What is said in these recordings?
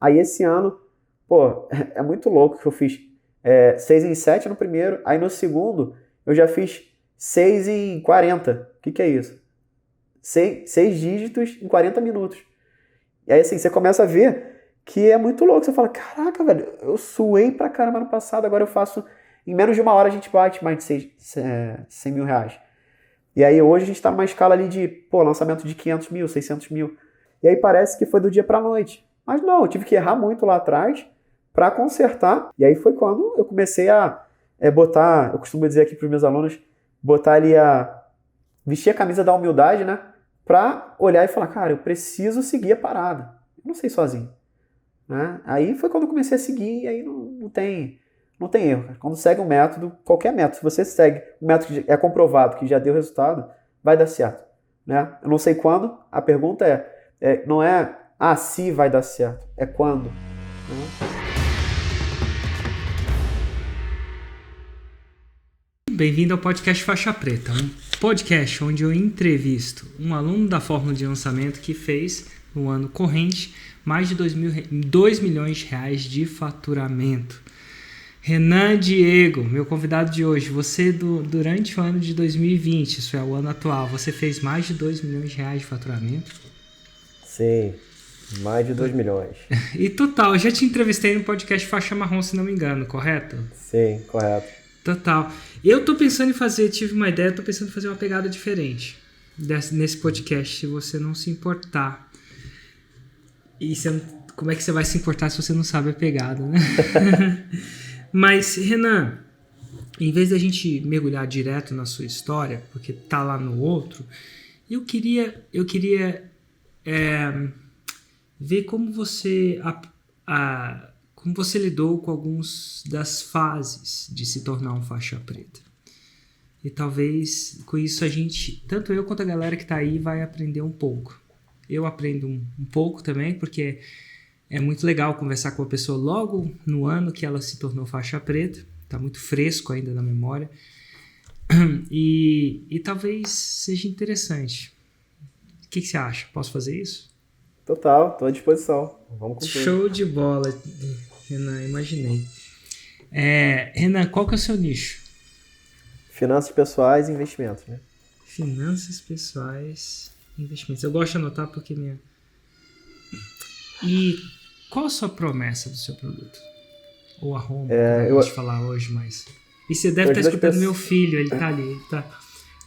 Aí esse ano, pô, é muito louco que eu fiz 6 em 7 no primeiro, aí no segundo eu já fiz 6 em 40. O que é isso? 6 dígitos em 40 minutos. E aí assim, você começa a ver que é muito louco. Você fala, caraca, velho, eu suei pra caramba no passado, agora eu faço... Em menos de uma hora a gente bate mais de 100 mil reais. E aí hoje a gente tá numa escala ali de, lançamento de 500 mil, 600 mil. E aí parece que foi do dia pra noite. Mas não, eu tive que errar muito lá atrás pra consertar. E aí foi quando eu comecei a botar, eu costumo dizer aqui pros meus alunos, botar ali vestir a camisa da humildade, né? Pra olhar e falar, cara, eu preciso seguir a parada. Eu não sei sozinho. Né? Aí foi quando eu comecei a seguir e aí não tem erro. Cara. Quando segue um método, qualquer método, se você segue um método que é comprovado, que já deu resultado, vai dar certo. Né? Eu não sei quando, a pergunta não é se vai dar certo, é quando. Né? Bem-vindo ao podcast Faixa Preta, um podcast onde eu entrevisto um aluno da Fórmula de Lançamento que fez, no ano corrente, mais de 2 milhões de reais de faturamento. Renan Diego, meu convidado de hoje, você durante o ano de 2020, isso é o ano atual, você fez mais de 2 milhões de reais de faturamento? Sim, mais de 2 milhões. E total, eu já te entrevistei no podcast Faixa Marrom, se não me engano, correto? Sim, correto. Total. Eu tô pensando em fazer, tive uma ideia, tô pensando em fazer uma pegada diferente nesse podcast, se você não se importar. E como é que você vai se importar se você não sabe a pegada, né? Mas, Renan, em vez da gente mergulhar direto na sua história, porque tá lá no outro, eu queria ver como você como você lidou com algumas das fases de se tornar um faixa preta. E talvez com isso tanto eu quanto a galera que tá aí, vai aprender um pouco. Eu aprendo um pouco também, porque é muito legal conversar com a pessoa logo no ano que ela se tornou faixa preta. Tá muito fresco ainda na memória. E talvez seja interessante. O que você acha? Posso fazer isso? Total, tô à disposição. Vamos com tudo. Show de bola, Renan, imaginei. Renan, qual que é o seu nicho? Finanças pessoais e investimentos, né? Finanças pessoais, investimentos. Eu gosto de anotar porque E qual a sua promessa do seu produto? Ou a Roma, que eu gosto de falar hoje, mas... E você deve estar escutando meu filho, ele tá ali, ele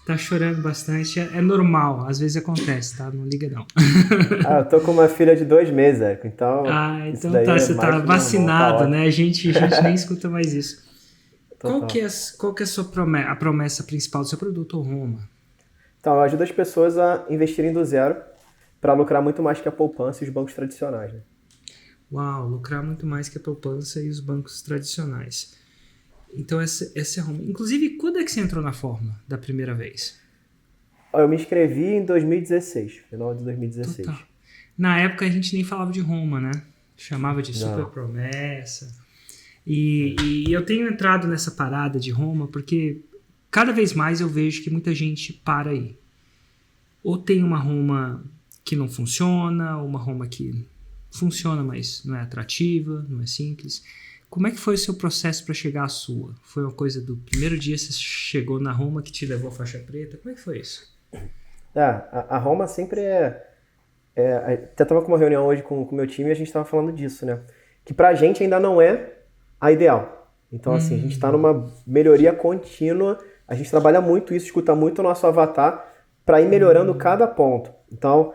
tá chorando bastante. É normal, às vezes acontece, tá? Não liga não. Eu tô com uma filha de 2 meses, Érico, então... Então tá, você tá vacinado, normal, né? A gente nem escuta mais isso. Total. Qual que é a promessa principal do seu produto, ou Roma? Então, eu ajudo as pessoas a investirem do zero para lucrar muito mais que a poupança e os bancos tradicionais, né? Uau, lucrar muito mais que a poupança e os bancos tradicionais. Então essa é a Roma. Inclusive, quando é que você entrou na Fórmula da primeira vez? Eu me inscrevi em 2016, final de 2016. Total. Na época a gente nem falava de Roma, né? Chamava de super promessa. E eu tenho entrado nessa parada de Roma porque cada vez mais eu vejo que muita gente para aí. Ou tem uma Roma que não funciona, ou uma Roma que funciona, mas não é atrativa, não é simples. Como é que foi o seu processo para chegar à sua? Foi uma coisa do primeiro dia que você chegou na Roma que te levou à faixa preta? Como é que foi isso? A Roma sempre até estava com uma reunião hoje com o meu time e a gente estava falando disso, né? Que pra gente ainda não é a ideal. Então, assim, a gente está numa melhoria contínua, a gente trabalha muito isso, escuta muito o nosso avatar para ir melhorando cada ponto. Então,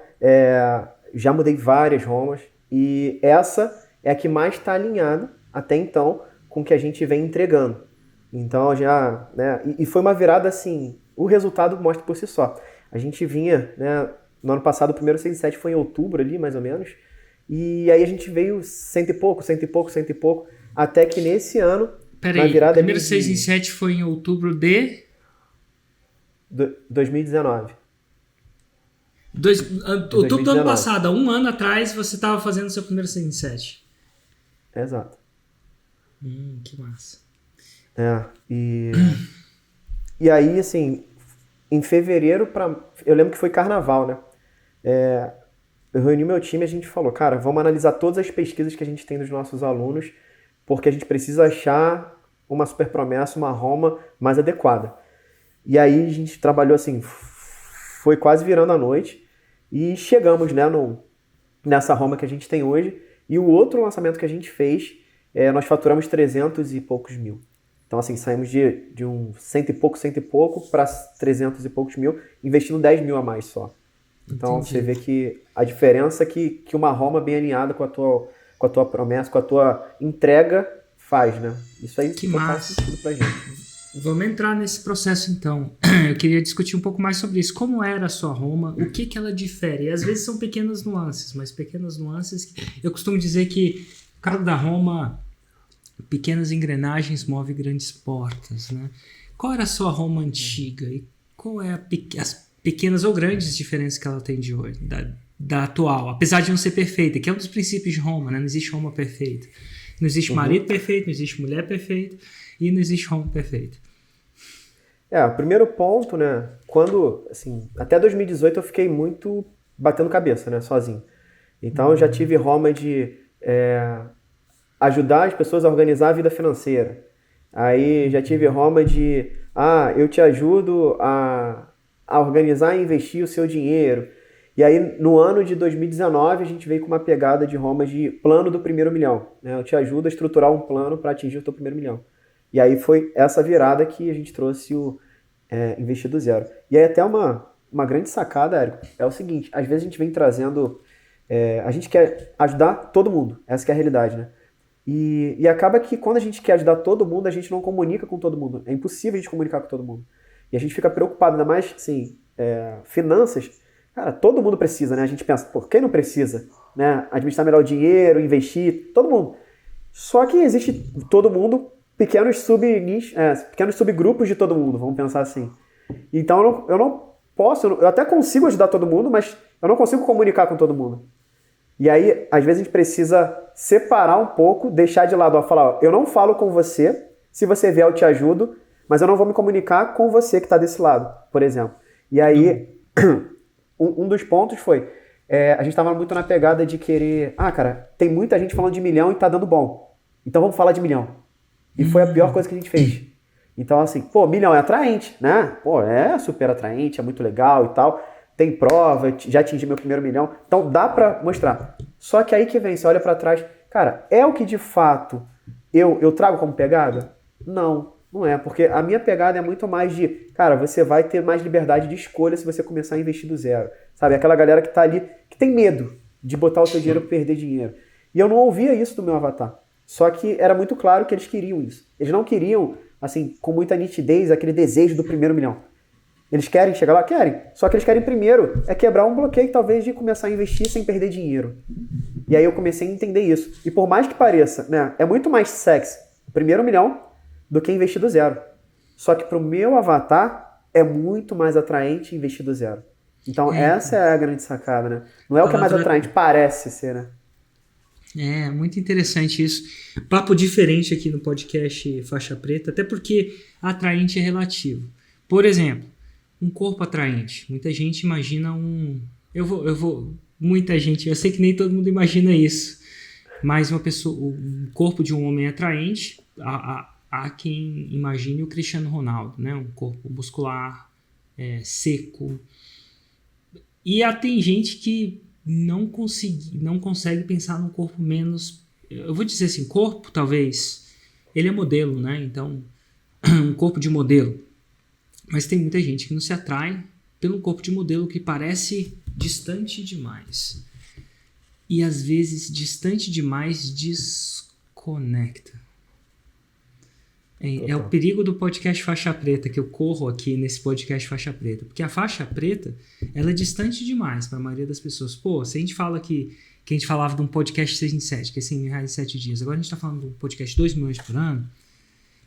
já mudei várias Romas e essa é a que mais está alinhada até então com o que a gente vem entregando. Então, já, né, e foi uma virada assim, o resultado mostra por si só. A gente vinha, né, no ano passado, o primeiro 6 e 7 foi em outubro ali, mais ou menos, e aí a gente veio cento e pouco, até que nesse ano... Peraí, o primeiro 6 em 7 foi em outubro de... 2019. Outubro do ano passado, há um ano atrás, você estava fazendo seu primeiro 6 em 7. Exato. Que massa. E aí, assim, em fevereiro, eu lembro que foi carnaval, né? eu reuni meu time e a gente falou, cara, vamos analisar todas as pesquisas que a gente tem dos nossos alunos, porque a gente precisa achar uma super promessa, uma Roma mais adequada. E aí a gente trabalhou assim, foi quase virando a noite e chegamos, né, nessa Roma que a gente tem hoje. E o outro lançamento que a gente fez, nós faturamos 300 e poucos mil. Então, assim, saímos de um cento e pouco para 300 e poucos mil, investindo 10 mil a mais só. Então, Entendi. você vê que a diferença que uma Roma bem alinhada com a tua promessa, com a tua entrega faz, né? Isso aí Que faz massa. sentido pra gente. Vamos entrar nesse processo então. Eu queria discutir um pouco mais sobre isso. Como era a sua Roma? O que ela difere? E às vezes são pequenas nuances, mas pequenas nuances que eu costumo dizer que o cara da Roma, pequenas engrenagens movem grandes portas, né? Qual era a sua Roma antiga e qual é as pequenas ou grandes diferenças que ela tem de hoje, da atual, apesar de não ser perfeita, que é um dos princípios de Roma, né? Não existe Roma perfeita. Não existe marido perfeito, não existe mulher perfeita e não existe Roma perfeita. O primeiro ponto, né? Quando, assim, até 2018 eu fiquei muito batendo cabeça, né? Sozinho. Então eu já tive Roma de ajudar as pessoas a organizar a vida financeira. Aí já tive Roma de, eu te ajudo a organizar e investir o seu dinheiro. E aí no ano de 2019 a gente veio com uma pegada de Roma de plano do primeiro milhão, né? Eu te ajudo a estruturar um plano para atingir o teu primeiro milhão. E aí foi essa virada que a gente trouxe o investir do zero. E aí até uma grande sacada, Érico, é o seguinte, às vezes a gente vem trazendo, a gente quer ajudar todo mundo, essa que é a realidade, né? E acaba que quando a gente quer ajudar todo mundo, a gente não comunica com todo mundo. É impossível a gente comunicar com todo mundo. E a gente fica preocupado, ainda mais, assim, finanças. Cara, todo mundo precisa, né? A gente pensa, quem não precisa? Né? Administrar melhor o dinheiro, investir, todo mundo. Só que existe todo mundo, pequenos subgrupos de todo mundo, vamos pensar assim. Então eu não posso, eu até consigo ajudar todo mundo, mas eu não consigo comunicar com todo mundo. E aí, às vezes a gente precisa separar um pouco, deixar de lado, falar, eu não falo com você, se você vier eu te ajudo, mas eu não vou me comunicar com você que está desse lado, por exemplo. E aí, um dos pontos foi, a gente estava muito na pegada de querer, cara, tem muita gente falando de milhão e tá dando bom, então vamos falar de milhão. E foi a pior coisa que a gente fez. Então, assim, milhão é atraente, né? É super atraente, é muito legal e tal. Tem prova, já atingi meu primeiro milhão. Então, dá pra mostrar. Só que aí que vem, você olha pra trás. Cara, é o que de fato eu trago como pegada? Não, não é. Porque a minha pegada é muito mais de, cara, você vai ter mais liberdade de escolha se você começar a investir do zero. Sabe? Aquela galera que tá ali, que tem medo de botar o seu dinheiro e perder dinheiro. E eu não ouvia isso do meu avatar. Só que era muito claro que eles queriam isso. Eles não queriam, assim, com muita nitidez, aquele desejo do primeiro milhão. Eles querem chegar lá? Querem. Só que eles querem primeiro quebrar um bloqueio, talvez, de começar a investir sem perder dinheiro. E aí eu comecei a entender isso. E por mais que pareça, né, é muito mais sexy o primeiro milhão do que investir do zero. Só que pro meu avatar é muito mais atraente investir do zero. Então essa é a grande sacada, né? Não é o que é mais atraente, parece ser, né? Muito interessante isso. Papo diferente aqui no podcast Faixa Preta, até porque atraente é relativo. Por exemplo, um corpo atraente. Muita gente imagina muita gente, eu sei que nem todo mundo imagina isso, mas um corpo de um homem atraente, há quem imagine o Cristiano Ronaldo, né? Um corpo muscular, seco. E tem gente que não consegue pensar num corpo menos... Eu vou dizer assim, corpo, talvez, ele é modelo, né? Então, um corpo de modelo. Mas tem muita gente que não se atrai pelo corpo de modelo que parece distante demais. E, às vezes, distante demais desconecta. É o perigo do podcast Faixa Preta, que eu corro aqui nesse podcast Faixa Preta. Porque a faixa preta, ela é distante demais para a maioria das pessoas. Se a gente fala que a gente falava de um podcast 6 em 7, que é 100 mil reais em 7 dias. Agora a gente está falando de um podcast 2 milhões por ano.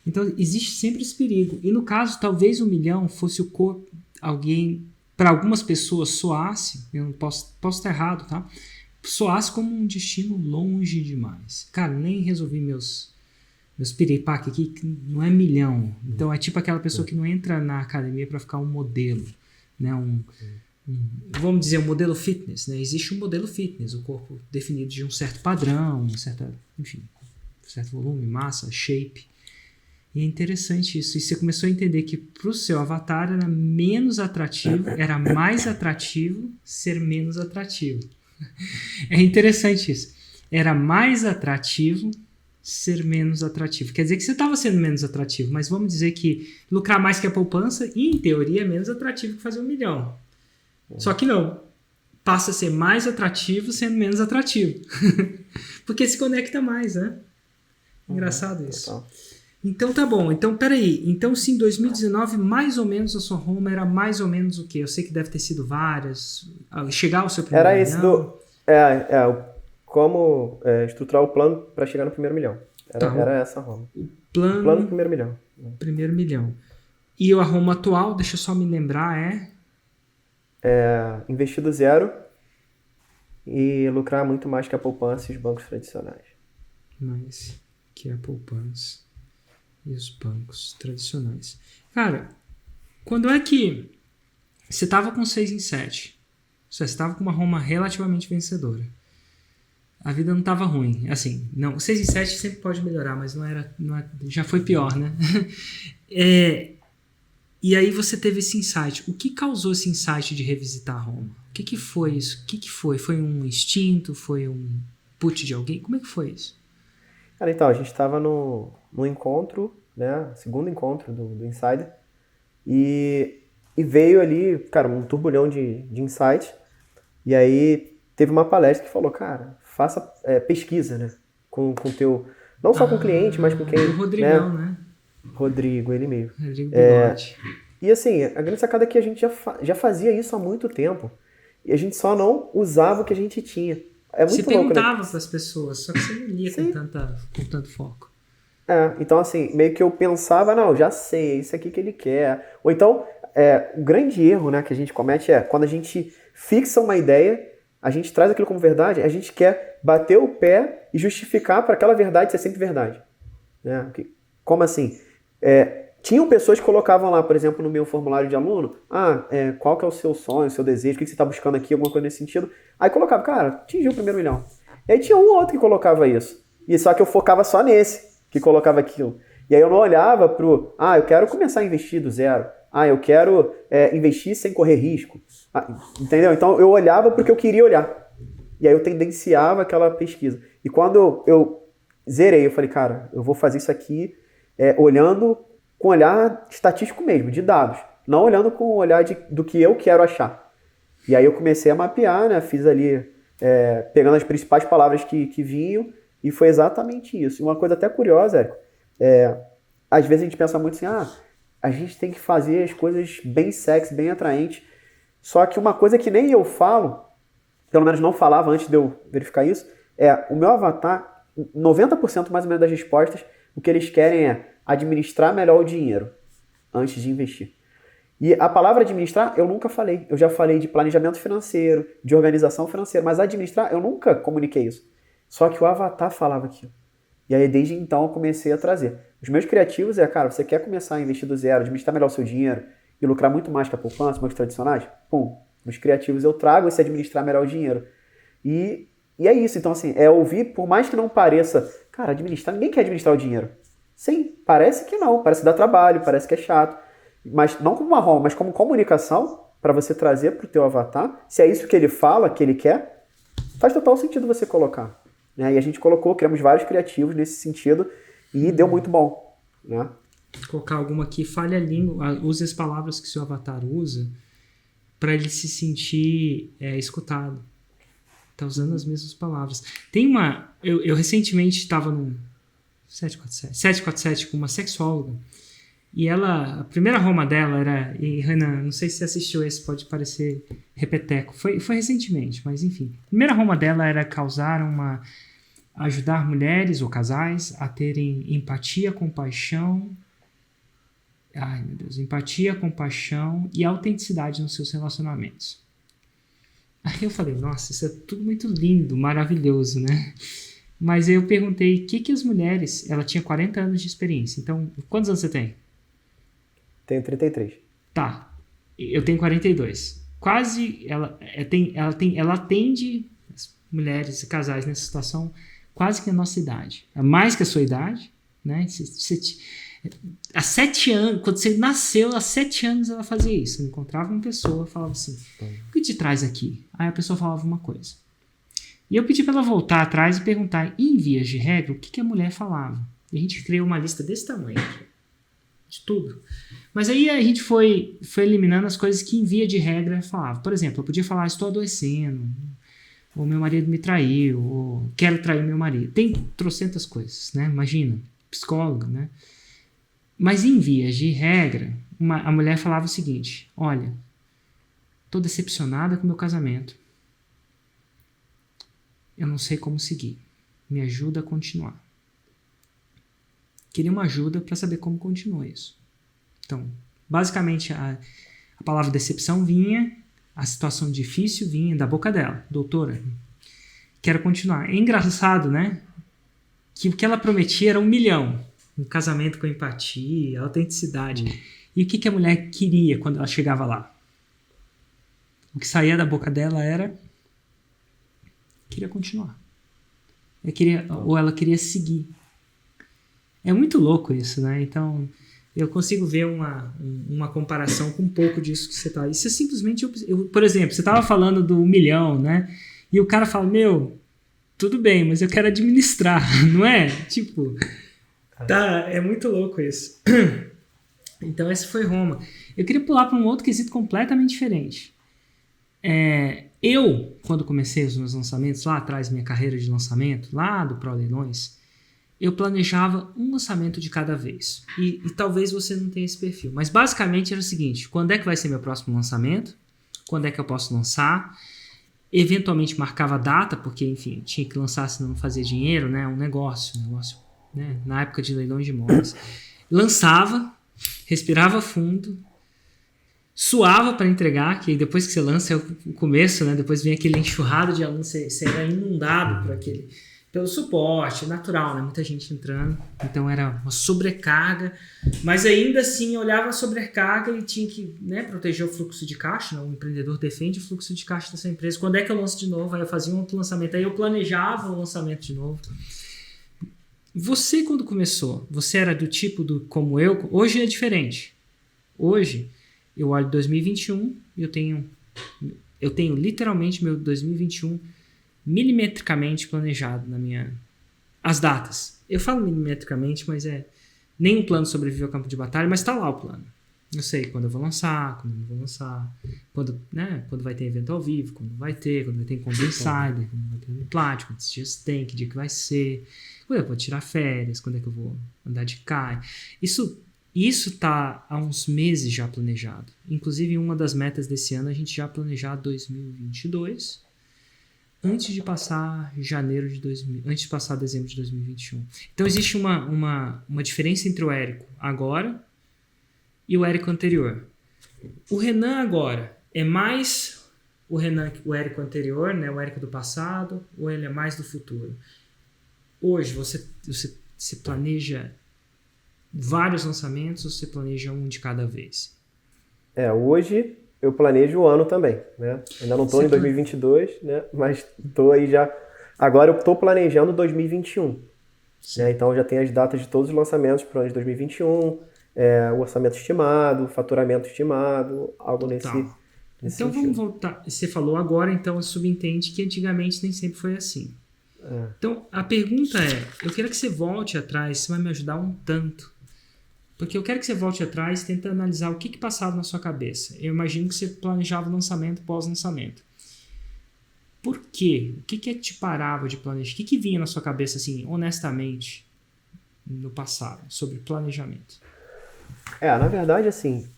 Então, existe sempre esse perigo. E no caso, talvez 1 milhão fosse o corpo, alguém, para algumas pessoas, soasse, eu não posso estar errado, tá? Soasse como um destino longe demais. Cara, nem resolvi meus piripaque aqui, que não é milhão. Então é tipo aquela pessoa que não entra na academia para ficar um modelo, né? vamos dizer, um modelo fitness, né? Existe um modelo fitness, o corpo definido de um certo padrão, enfim, um certo volume, massa, shape. E é interessante isso. E você começou a entender que para o seu avatar era menos atrativo, era mais atrativo ser menos atrativo. É interessante isso. Era mais atrativo ser menos atrativo. Quer dizer que você estava sendo menos atrativo, mas vamos dizer que lucrar mais que a poupança, em teoria, é menos atrativo que fazer 1 milhão. Só que não. Passa a ser mais atrativo sendo menos atrativo. Porque se conecta mais, né? Engraçado isso. Total. Então tá bom. Então, peraí. Então, se em 2019, mais ou menos a sua Roma era mais ou menos o quê? Eu sei que deve ter sido várias. Chegar ao seu primeiro Era milhão. esse como estruturar o plano para chegar no primeiro milhão. Era essa a Roma. O plano do primeiro milhão. Primeiro milhão. E a Roma atual, deixa eu só me lembrar, investir do zero e lucrar muito mais que a poupança e os bancos tradicionais. Mais que a poupança e os bancos tradicionais. Cara, quando é que você estava com 6 em 7? Você estava com uma Roma relativamente vencedora. A vida não estava ruim. Assim, não, 6 em 7 sempre pode melhorar, mas já foi pior, né? E aí você teve esse insight. O que causou esse insight de revisitar Roma? O que foi isso? O que foi? Foi um instinto? Foi um put de alguém? Como é que foi isso? Cara, então, a gente estava no encontro, né? Segundo encontro do Insider. E veio ali, cara, um turbulhão de insights. E aí teve uma palestra que falou, cara, faça pesquisa, né? Com o teu... Não só com o cliente, mas com quem... O Rodrigão, né? Rodrigo, ele mesmo. Rodrigo Bigode. E assim, a grande sacada é que a gente já fazia isso há muito tempo. E a gente só não usava o que a gente tinha. É muito você louco, perguntava né? para as pessoas, só que você não lia com tanto foco. Então assim, meio que eu pensava, não, já sei, é isso aqui que ele quer. Ou então, o grande erro, né, que a gente comete quando a gente fixa uma ideia, a gente traz aquilo como verdade, a gente quer bater o pé e justificar para aquela verdade ser sempre verdade. Né? Como assim? Tinham pessoas que colocavam lá, por exemplo, no meu formulário de aluno, qual que é o seu sonho, o seu desejo, o que você está buscando aqui, alguma coisa nesse sentido. Aí colocava, cara, atingiu o primeiro milhão. E aí tinha um ou outro que colocava isso. E só que eu focava só nesse, que colocava aquilo. E aí eu não olhava pro, eu quero começar a investir do zero. Eu quero investir sem correr risco. Entendeu? Então eu olhava porque eu queria olhar. E aí eu tendenciava aquela pesquisa. E quando eu zerei, eu falei, cara, eu vou fazer isso aqui olhando com olhar estatístico mesmo, de dados. Não olhando com o olhar do que eu quero achar. E aí eu comecei a mapear, né? Fiz ali, pegando as principais palavras que vinham, e foi exatamente isso. E uma coisa até curiosa, Érico, às vezes a gente pensa muito assim, a gente tem que fazer as coisas bem sexy, bem atraentes. Só que uma coisa que nem eu falo, pelo menos não falava antes de eu verificar isso, o meu avatar, 90% mais ou menos das respostas, o que eles querem é administrar melhor o dinheiro antes de investir. E a palavra administrar eu nunca falei. Eu já falei de planejamento financeiro, de organização financeira, mas administrar eu nunca comuniquei isso. Só que o avatar falava aquilo. E aí desde então eu comecei a trazer. Os meus criativos cara, você quer começar a investir do zero, administrar melhor o seu dinheiro e lucrar muito mais que a poupança, bancos tradicionais? Pum, nos criativos eu trago esse administrar melhor o dinheiro. E é isso, então assim, ouvir, por mais que não pareça, cara, administrar, ninguém quer administrar o dinheiro. Sim, parece que não, parece que dá trabalho, parece que é chato. Mas não como uma ROM, mas como comunicação, para você trazer para o teu avatar, se é isso que ele fala, que ele quer, faz total sentido você colocar. Né? E a gente criamos vários criativos nesse sentido e deu muito bom. Né? Colocar alguma aqui, fale a língua, use as palavras que seu avatar usa para ele se sentir escutado. Está usando as mesmas palavras. Tem uma... Eu recentemente estava num 747 com uma sexóloga. E a primeira Roma dela era... E Renan, não sei se você assistiu esse, pode parecer repeteco. Foi recentemente, mas enfim. A primeira Roma dela era ajudar mulheres ou casais a terem empatia, compaixão... Ai, meu Deus. Empatia, compaixão e autenticidade nos seus relacionamentos. Aí eu falei, nossa, isso é tudo muito lindo, maravilhoso, né? Mas aí eu perguntei, o que as mulheres... Ela tinha 40 anos de experiência. Então, quantos anos você tem? Tenho 33. Tá. Eu tenho 42. ela atende as mulheres e casais nessa situação quase que a nossa idade. É mais que a sua idade, né? Há 7 anos, quando você nasceu, há 7 anos ela fazia isso. Eu encontrava uma pessoa, falava assim, o que te traz aqui? Aí a pessoa falava uma coisa. E eu pedi para ela voltar atrás e perguntar, em vias de regra, o que a mulher falava. E a gente criou uma lista desse tamanho, de tudo. Mas aí a gente foi eliminando as coisas que em via de regra falava. Por exemplo, eu podia falar, estou adoecendo, ou meu marido me traiu, ou quero trair meu marido. Tem trocentas coisas, né? Imagina, psicóloga, né? Mas em vias de regra, a mulher falava o seguinte, olha, estou decepcionada com o meu casamento. Eu não sei como seguir. Me ajuda a continuar. Queria uma ajuda para saber como continua isso. Então, basicamente, a palavra decepção vinha, a situação difícil vinha da boca dela. Doutora, quero continuar. É engraçado, né? Que o que ela prometia era 1 milhão. Um casamento com empatia, autenticidade. E o que a mulher queria quando ela chegava lá? O que saía da boca dela era... queria continuar. Ou ela queria seguir. É muito louco isso, né? Então, eu consigo ver uma comparação com um pouco disso que você está... Isso é simplesmente... por exemplo, você estava falando do 1 milhão, né? E o cara fala, tudo bem, mas eu quero administrar, não é? Tipo... Tá, é muito louco isso. Então, essa foi Roma. Eu queria pular para um outro quesito completamente diferente. Eu, quando comecei os meus lançamentos, lá atrás, minha carreira de lançamento, lá do Pro Leilões, eu planejava um lançamento de cada vez. E talvez você não tenha esse perfil. Mas basicamente era o seguinte, quando é que vai ser meu próximo lançamento? Quando é que eu posso lançar? Eventualmente marcava data, porque, enfim, tinha que lançar, senão não fazia dinheiro, né? Um negócio, né? Na época de leilões de imóveis. Lançava, respirava fundo, suava para entregar, que depois que você lança é o começo, né? Depois vem aquele enxurrado de alunos, você era inundado pelo suporte, natural, né? Muita gente entrando, então era uma sobrecarga, mas ainda assim olhava a sobrecarga e tinha que, né, proteger o fluxo de caixa, né? O empreendedor defende o fluxo de caixa da sua empresa. Quando é que eu lanço de novo? Aí eu fazia um outro lançamento, aí eu planejava o lançamento de novo. Você, quando começou, você era do tipo como eu? Hoje é diferente. Hoje, eu olho 2021 e eu tenho literalmente meu 2021 milimetricamente planejado as datas. Eu falo milimetricamente, mas nem um plano sobrevive ao campo de batalha, mas está lá o plano. Eu sei quando eu vou lançar, quando não vou lançar, quando vai ter evento ao vivo, quando vai ter encontro insider, quando vai ter no Platinum, quantos dias tem, que dia que vai ser, quando eu vou tirar férias, quando é que eu vou andar de carro. Isso tá há uns meses já planejado. Inclusive, uma das metas desse ano, a gente já planejar 2022, antes de passar antes de passar dezembro de 2021. Então, existe uma diferença entre o Érico agora e o Érico anterior. O Renan agora é mais o Érico anterior, né? O Érico do passado, ou ele é mais do futuro? Hoje, você planeja vários lançamentos ou você planeja um de cada vez? Hoje eu planejo o ano também, né? Ainda não estou em 2022, né? Mas estou aí já... Agora eu estou planejando 2021. Né? Então eu já tenho as datas de todos os lançamentos para o ano de 2021, o orçamento estimado, o faturamento estimado, algo nesse então sentido. Vamos voltar. Você falou agora, então subentende que antigamente nem sempre foi assim. Então a pergunta eu quero que você volte atrás, você vai me ajudar um tanto. Porque eu quero que você volte atrás e tente analisar o que passava na sua cabeça. Eu imagino que você planejava lançamento pós-lançamento. Por quê? O que te parava de planejar? O que vinha na sua cabeça, assim, honestamente, no passado, sobre planejamento? Na verdade, assim,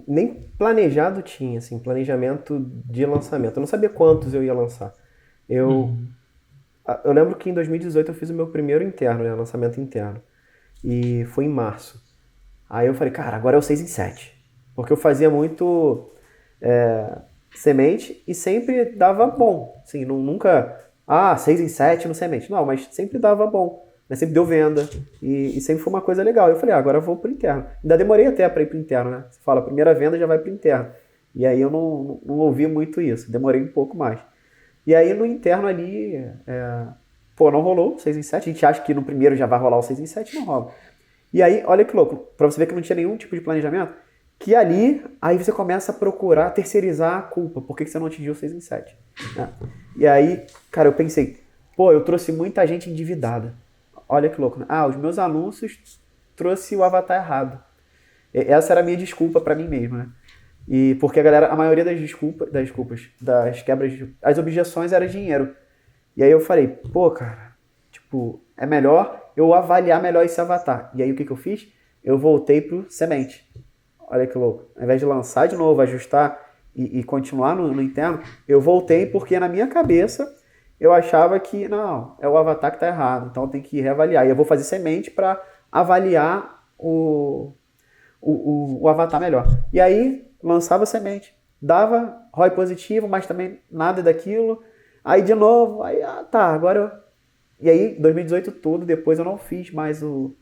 nem planejado tinha, assim, planejamento de lançamento. Eu não sabia quantos eu ia lançar. Eu lembro que em 2018 eu fiz o meu primeiro interno, né, lançamento interno. E foi em março. Aí eu falei, cara, agora é o 6 em 7. Porque eu fazia muito semente e sempre dava bom. Assim, nunca, 6 em 7 no semente. Não, mas sempre dava bom. Né? Sempre deu venda. E sempre foi uma coisa legal. Eu falei, agora eu vou pro interno. Ainda demorei até para ir pro interno, né? Você fala, a primeira venda já vai pro interno. E aí eu não ouvi muito isso, demorei um pouco mais. E aí no interno ali, não rolou 6 em 7, a gente acha que no primeiro já vai rolar o 6 em 7, não rola. E aí, olha que louco, pra você ver que não tinha nenhum tipo de planejamento, que ali, aí você começa a procurar terceirizar a culpa, por que você não atingiu o 6 em 7? Né? E aí, cara, eu pensei, eu trouxe muita gente endividada. Olha que louco, né? Os meus anúncios trouxe o avatar errado. Essa era a minha desculpa pra mim mesmo, né? E porque a maioria das das quebras, as objeções era dinheiro. E aí eu falei, cara, tipo, é melhor eu avaliar melhor esse avatar. E aí o que eu fiz? Eu voltei pro semente. Olha que louco. Ao invés de lançar de novo, ajustar e continuar no interno, eu voltei porque na minha cabeça eu achava que, não, é o avatar que tá errado, então eu tenho que reavaliar. E eu vou fazer semente para avaliar o avatar melhor. E aí, lançava semente. Dava ROI positivo, mas também nada daquilo. Aí, de novo, agora eu... E aí, 2018 todo, depois eu não fiz mais o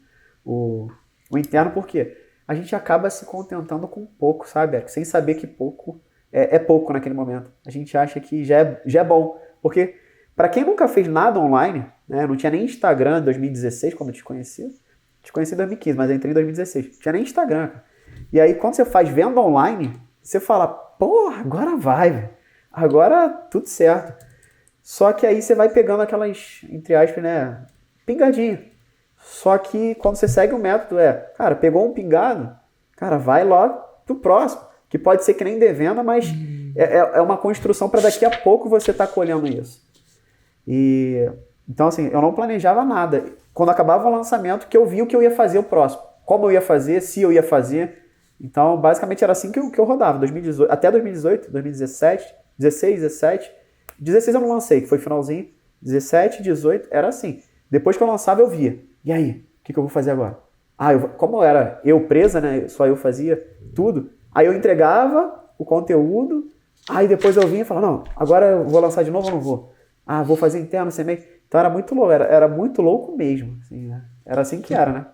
interno, por quê? A gente acaba se contentando com pouco, sabe, Eric? Sem saber que pouco é pouco naquele momento. A gente acha que já é bom. Porque, para quem nunca fez nada online, né, não tinha nem Instagram em 2016, quando eu te conheci. Te conheci em 2015, mas eu entrei em 2016. Não tinha nem Instagram, cara. E aí, quando você faz venda online, você fala, agora vai, velho. Agora tudo certo. Só que aí você vai pegando aquelas, entre aspas, né, pingadinha. Só que quando você segue o método cara, pegou um pingado, cara, vai logo pro próximo. Que pode ser que nem devenda, mas é uma construção para daqui a pouco você tá colhendo isso. E então, assim, eu não planejava nada. Quando acabava o lançamento, que eu vi o que eu ia fazer o próximo. Como eu ia fazer, se eu ia fazer. Então, basicamente, era assim que eu rodava. 2018, até 2018, 2017, 16, 17. 16 eu não lancei, que foi finalzinho. 17, 18, era assim. Depois que eu lançava, eu via. E aí? O que eu vou fazer agora? Como era eu presa, né? Só eu fazia tudo. Aí eu entregava o conteúdo. Aí depois eu vinha e falava, não, agora eu vou lançar de novo ou não vou? Vou fazer interno, semente. Então era muito louco, era muito louco mesmo. Assim, né? Era assim que era, né?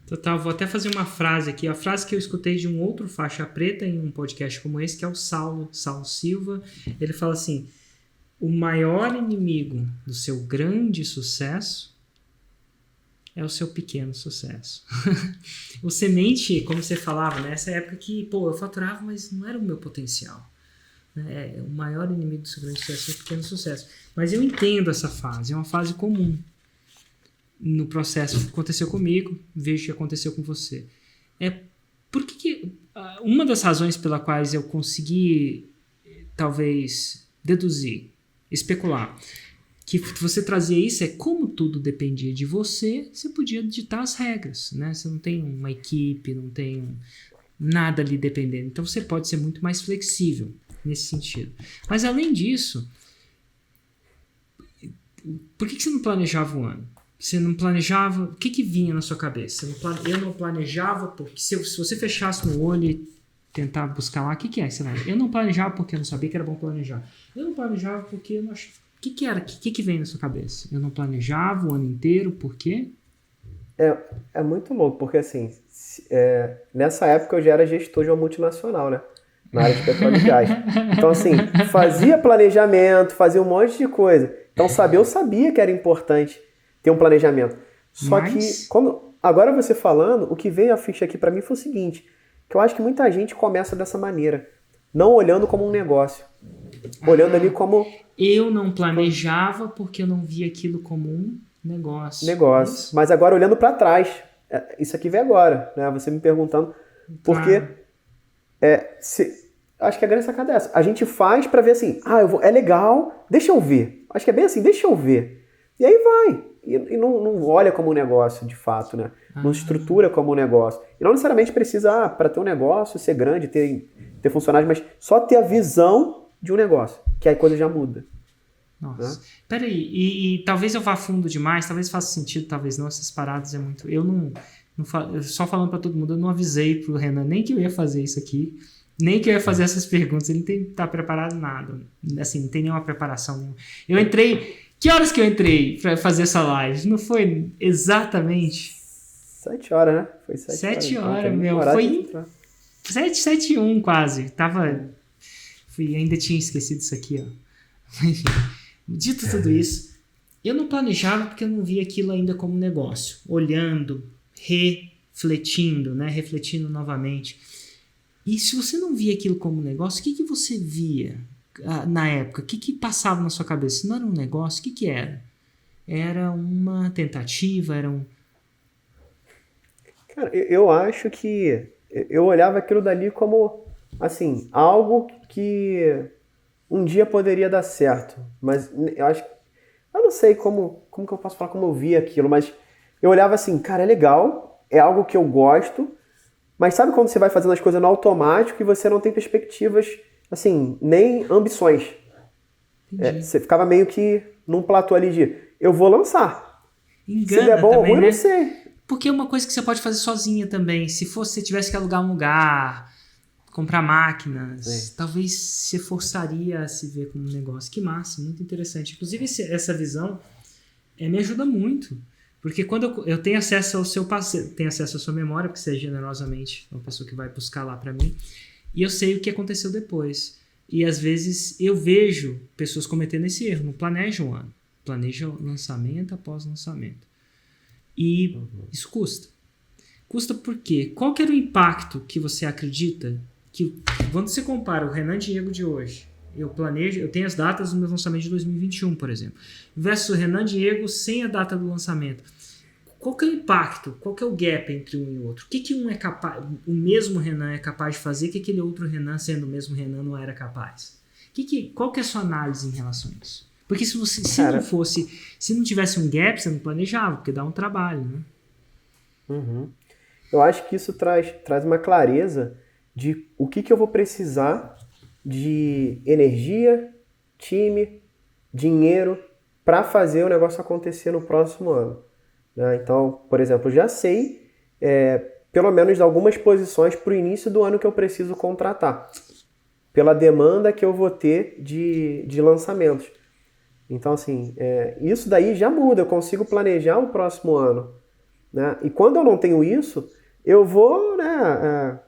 Total, vou até fazer uma frase aqui. A frase que eu escutei de um outro faixa preta em um podcast como esse, que é o Saulo Silva. Ele fala assim, o maior inimigo do seu grande sucesso é o seu pequeno sucesso. O semente, como você falava, nessa época que, eu faturava, mas não era o meu potencial. O maior inimigo do seu grande sucesso é o pequeno sucesso. Mas eu entendo essa fase, é uma fase comum. No processo que aconteceu comigo, vejo que aconteceu com você. Uma das razões pela quais eu consegui, talvez, deduzir, especular, que você trazia isso como tudo dependia de você, você podia ditar as regras, né? Você não tem uma equipe, não tem nada ali dependendo. Então você pode ser muito mais flexível nesse sentido. Mas além disso, por que você não planejava um ano? Você não planejava... O que vinha na sua cabeça? Eu não planejava porque... Se você fechasse no olho e tentar buscar lá, o que é? Sei lá, eu não planejava porque eu não sabia que era bom planejar. Eu não planejava porque eu não achava... O que era? O que vem na sua cabeça? Eu não planejava o ano inteiro, por quê? É muito louco, porque assim... nessa época eu já era gestor de uma multinacional, né? Na área de petróleo e gás. Então assim, fazia planejamento, fazia um monte de coisa. Então eu sabia que era importante ter um planejamento. Só que, agora você falando, o que veio a ficha aqui pra mim foi o seguinte, que eu acho que muita gente começa dessa maneira, não olhando como um negócio, olhando ali como... Eu não planejava porque eu não via aquilo como um negócio. Mas agora olhando pra trás, isso aqui veio agora, né? Você me perguntando, porque acho que a grande sacada é essa, a gente faz pra ver assim, é legal, deixa eu ver. Acho que é bem assim, deixa eu ver. E aí vai. E não olha como um negócio, de fato, né? Não estrutura como um negócio. E não necessariamente precisa, para ter um negócio, ser grande, ter funcionários, mas só ter a visão de um negócio, que aí a coisa já muda. Nossa. Né? Peraí, e talvez eu vá fundo demais, talvez faça sentido, talvez não, essas paradas é muito... Eu só falando para todo mundo, eu não avisei pro Renan nem que eu ia fazer isso aqui, nem que eu ia fazer essas perguntas, ele não tá preparado nada, assim, não tem nenhuma preparação nenhuma. Eu entrei... Que horas que eu entrei pra fazer essa live? Não foi exatamente... 7 horas, né? Foi 7 horas, meu. Foi 7 e 1 quase. Tava... E ainda tinha esquecido isso aqui, ó. Enfim, dito tudo isso, eu não planejava porque eu não via aquilo ainda como negócio. Olhando, refletindo, né? Refletindo novamente. E se você não via aquilo como negócio, o que você via na época? O que passava na sua cabeça? Se não era um negócio, o que era? Era uma tentativa? Era um... Cara, eu acho que eu olhava aquilo dali como, assim, algo que um dia poderia dar certo. Mas eu acho que... Eu não sei como que eu posso falar como eu via aquilo, mas eu olhava assim, cara, é legal, é algo que eu gosto, mas sabe quando você vai fazendo as coisas no automático e você não tem perspectivas, assim, nem ambições? Você ficava meio que num platô ali de, eu vou lançar. Engana se der bom também, ou ruim, né? eu não sei. Porque é uma coisa que você pode fazer sozinha também. Se você tivesse que alugar um lugar, comprar máquinas, talvez você forçaria a se ver como um negócio. Que massa, muito interessante. Inclusive, essa visão me ajuda muito. Porque quando eu tenho acesso ao seu passado, tenho acesso à sua memória, porque você é generosamente uma pessoa que vai buscar lá para mim, e eu sei o que aconteceu depois. E às vezes eu vejo pessoas cometendo esse erro. Não planeja um ano. Planeja lançamento após lançamento. E isso custa. Custa por quê? Qual que era o impacto que você acredita que, quando você compara o Renan Diego de hoje, eu tenho as datas do meu lançamento de 2021, por exemplo, versus o Renan Diego sem a data do lançamento. Qual que é o impacto? Qual que é o gap entre um e o outro? O que um é capaz, o mesmo Renan é capaz de fazer que aquele outro Renan, sendo o mesmo Renan, não era capaz? Qual que é a sua análise em relação a isso? Porque se não tivesse um gap, você não planejava, porque dá um trabalho, né? Eu acho que isso traz uma clareza de o que eu vou precisar de energia, time, dinheiro para fazer o negócio acontecer no próximo ano. Né? Então, por exemplo, eu já sei pelo menos algumas posições para o início do ano que eu preciso contratar, pela demanda que eu vou ter de lançamentos. Então, assim, isso daí já muda, eu consigo planejar o próximo ano. Né? E quando eu não tenho isso, eu vou, né,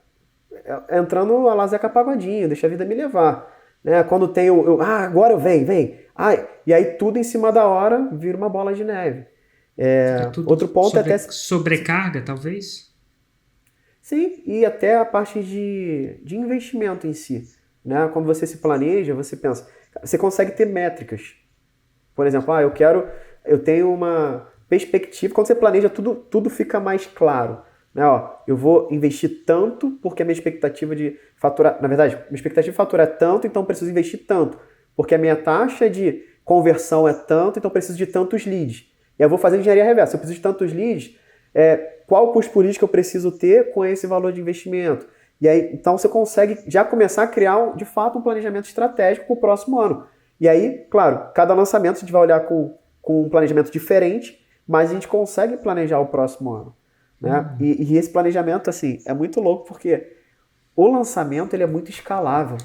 entrando a la Zeca Pagodinho, deixa a vida me levar. Né? Quando tenho, agora vem. E aí tudo em cima da hora vira uma bola de neve. Outro ponto é até... Sobrecarga, talvez? Sim, e até a parte de investimento em si. Né? Quando você se planeja, você pensa, você consegue ter métricas. Por exemplo, eu tenho uma perspectiva, quando você planeja, tudo fica mais claro. Né? Eu vou investir tanto porque a minha expectativa de faturar, na verdade, minha expectativa de faturar é tanto, então eu preciso investir tanto. Porque a minha taxa de conversão é tanto, então eu preciso de tantos leads. E eu vou fazer engenharia reversa. Se eu preciso de tantos leads, qual o custo por lead que eu preciso ter com esse valor de investimento? E aí, então você consegue já começar a criar, de fato, um planejamento estratégico para o próximo ano. E aí, claro, cada lançamento a gente vai olhar com um planejamento diferente, mas a gente consegue planejar o próximo ano. Né? E esse planejamento, assim, é muito louco porque o lançamento ele é muito escalável.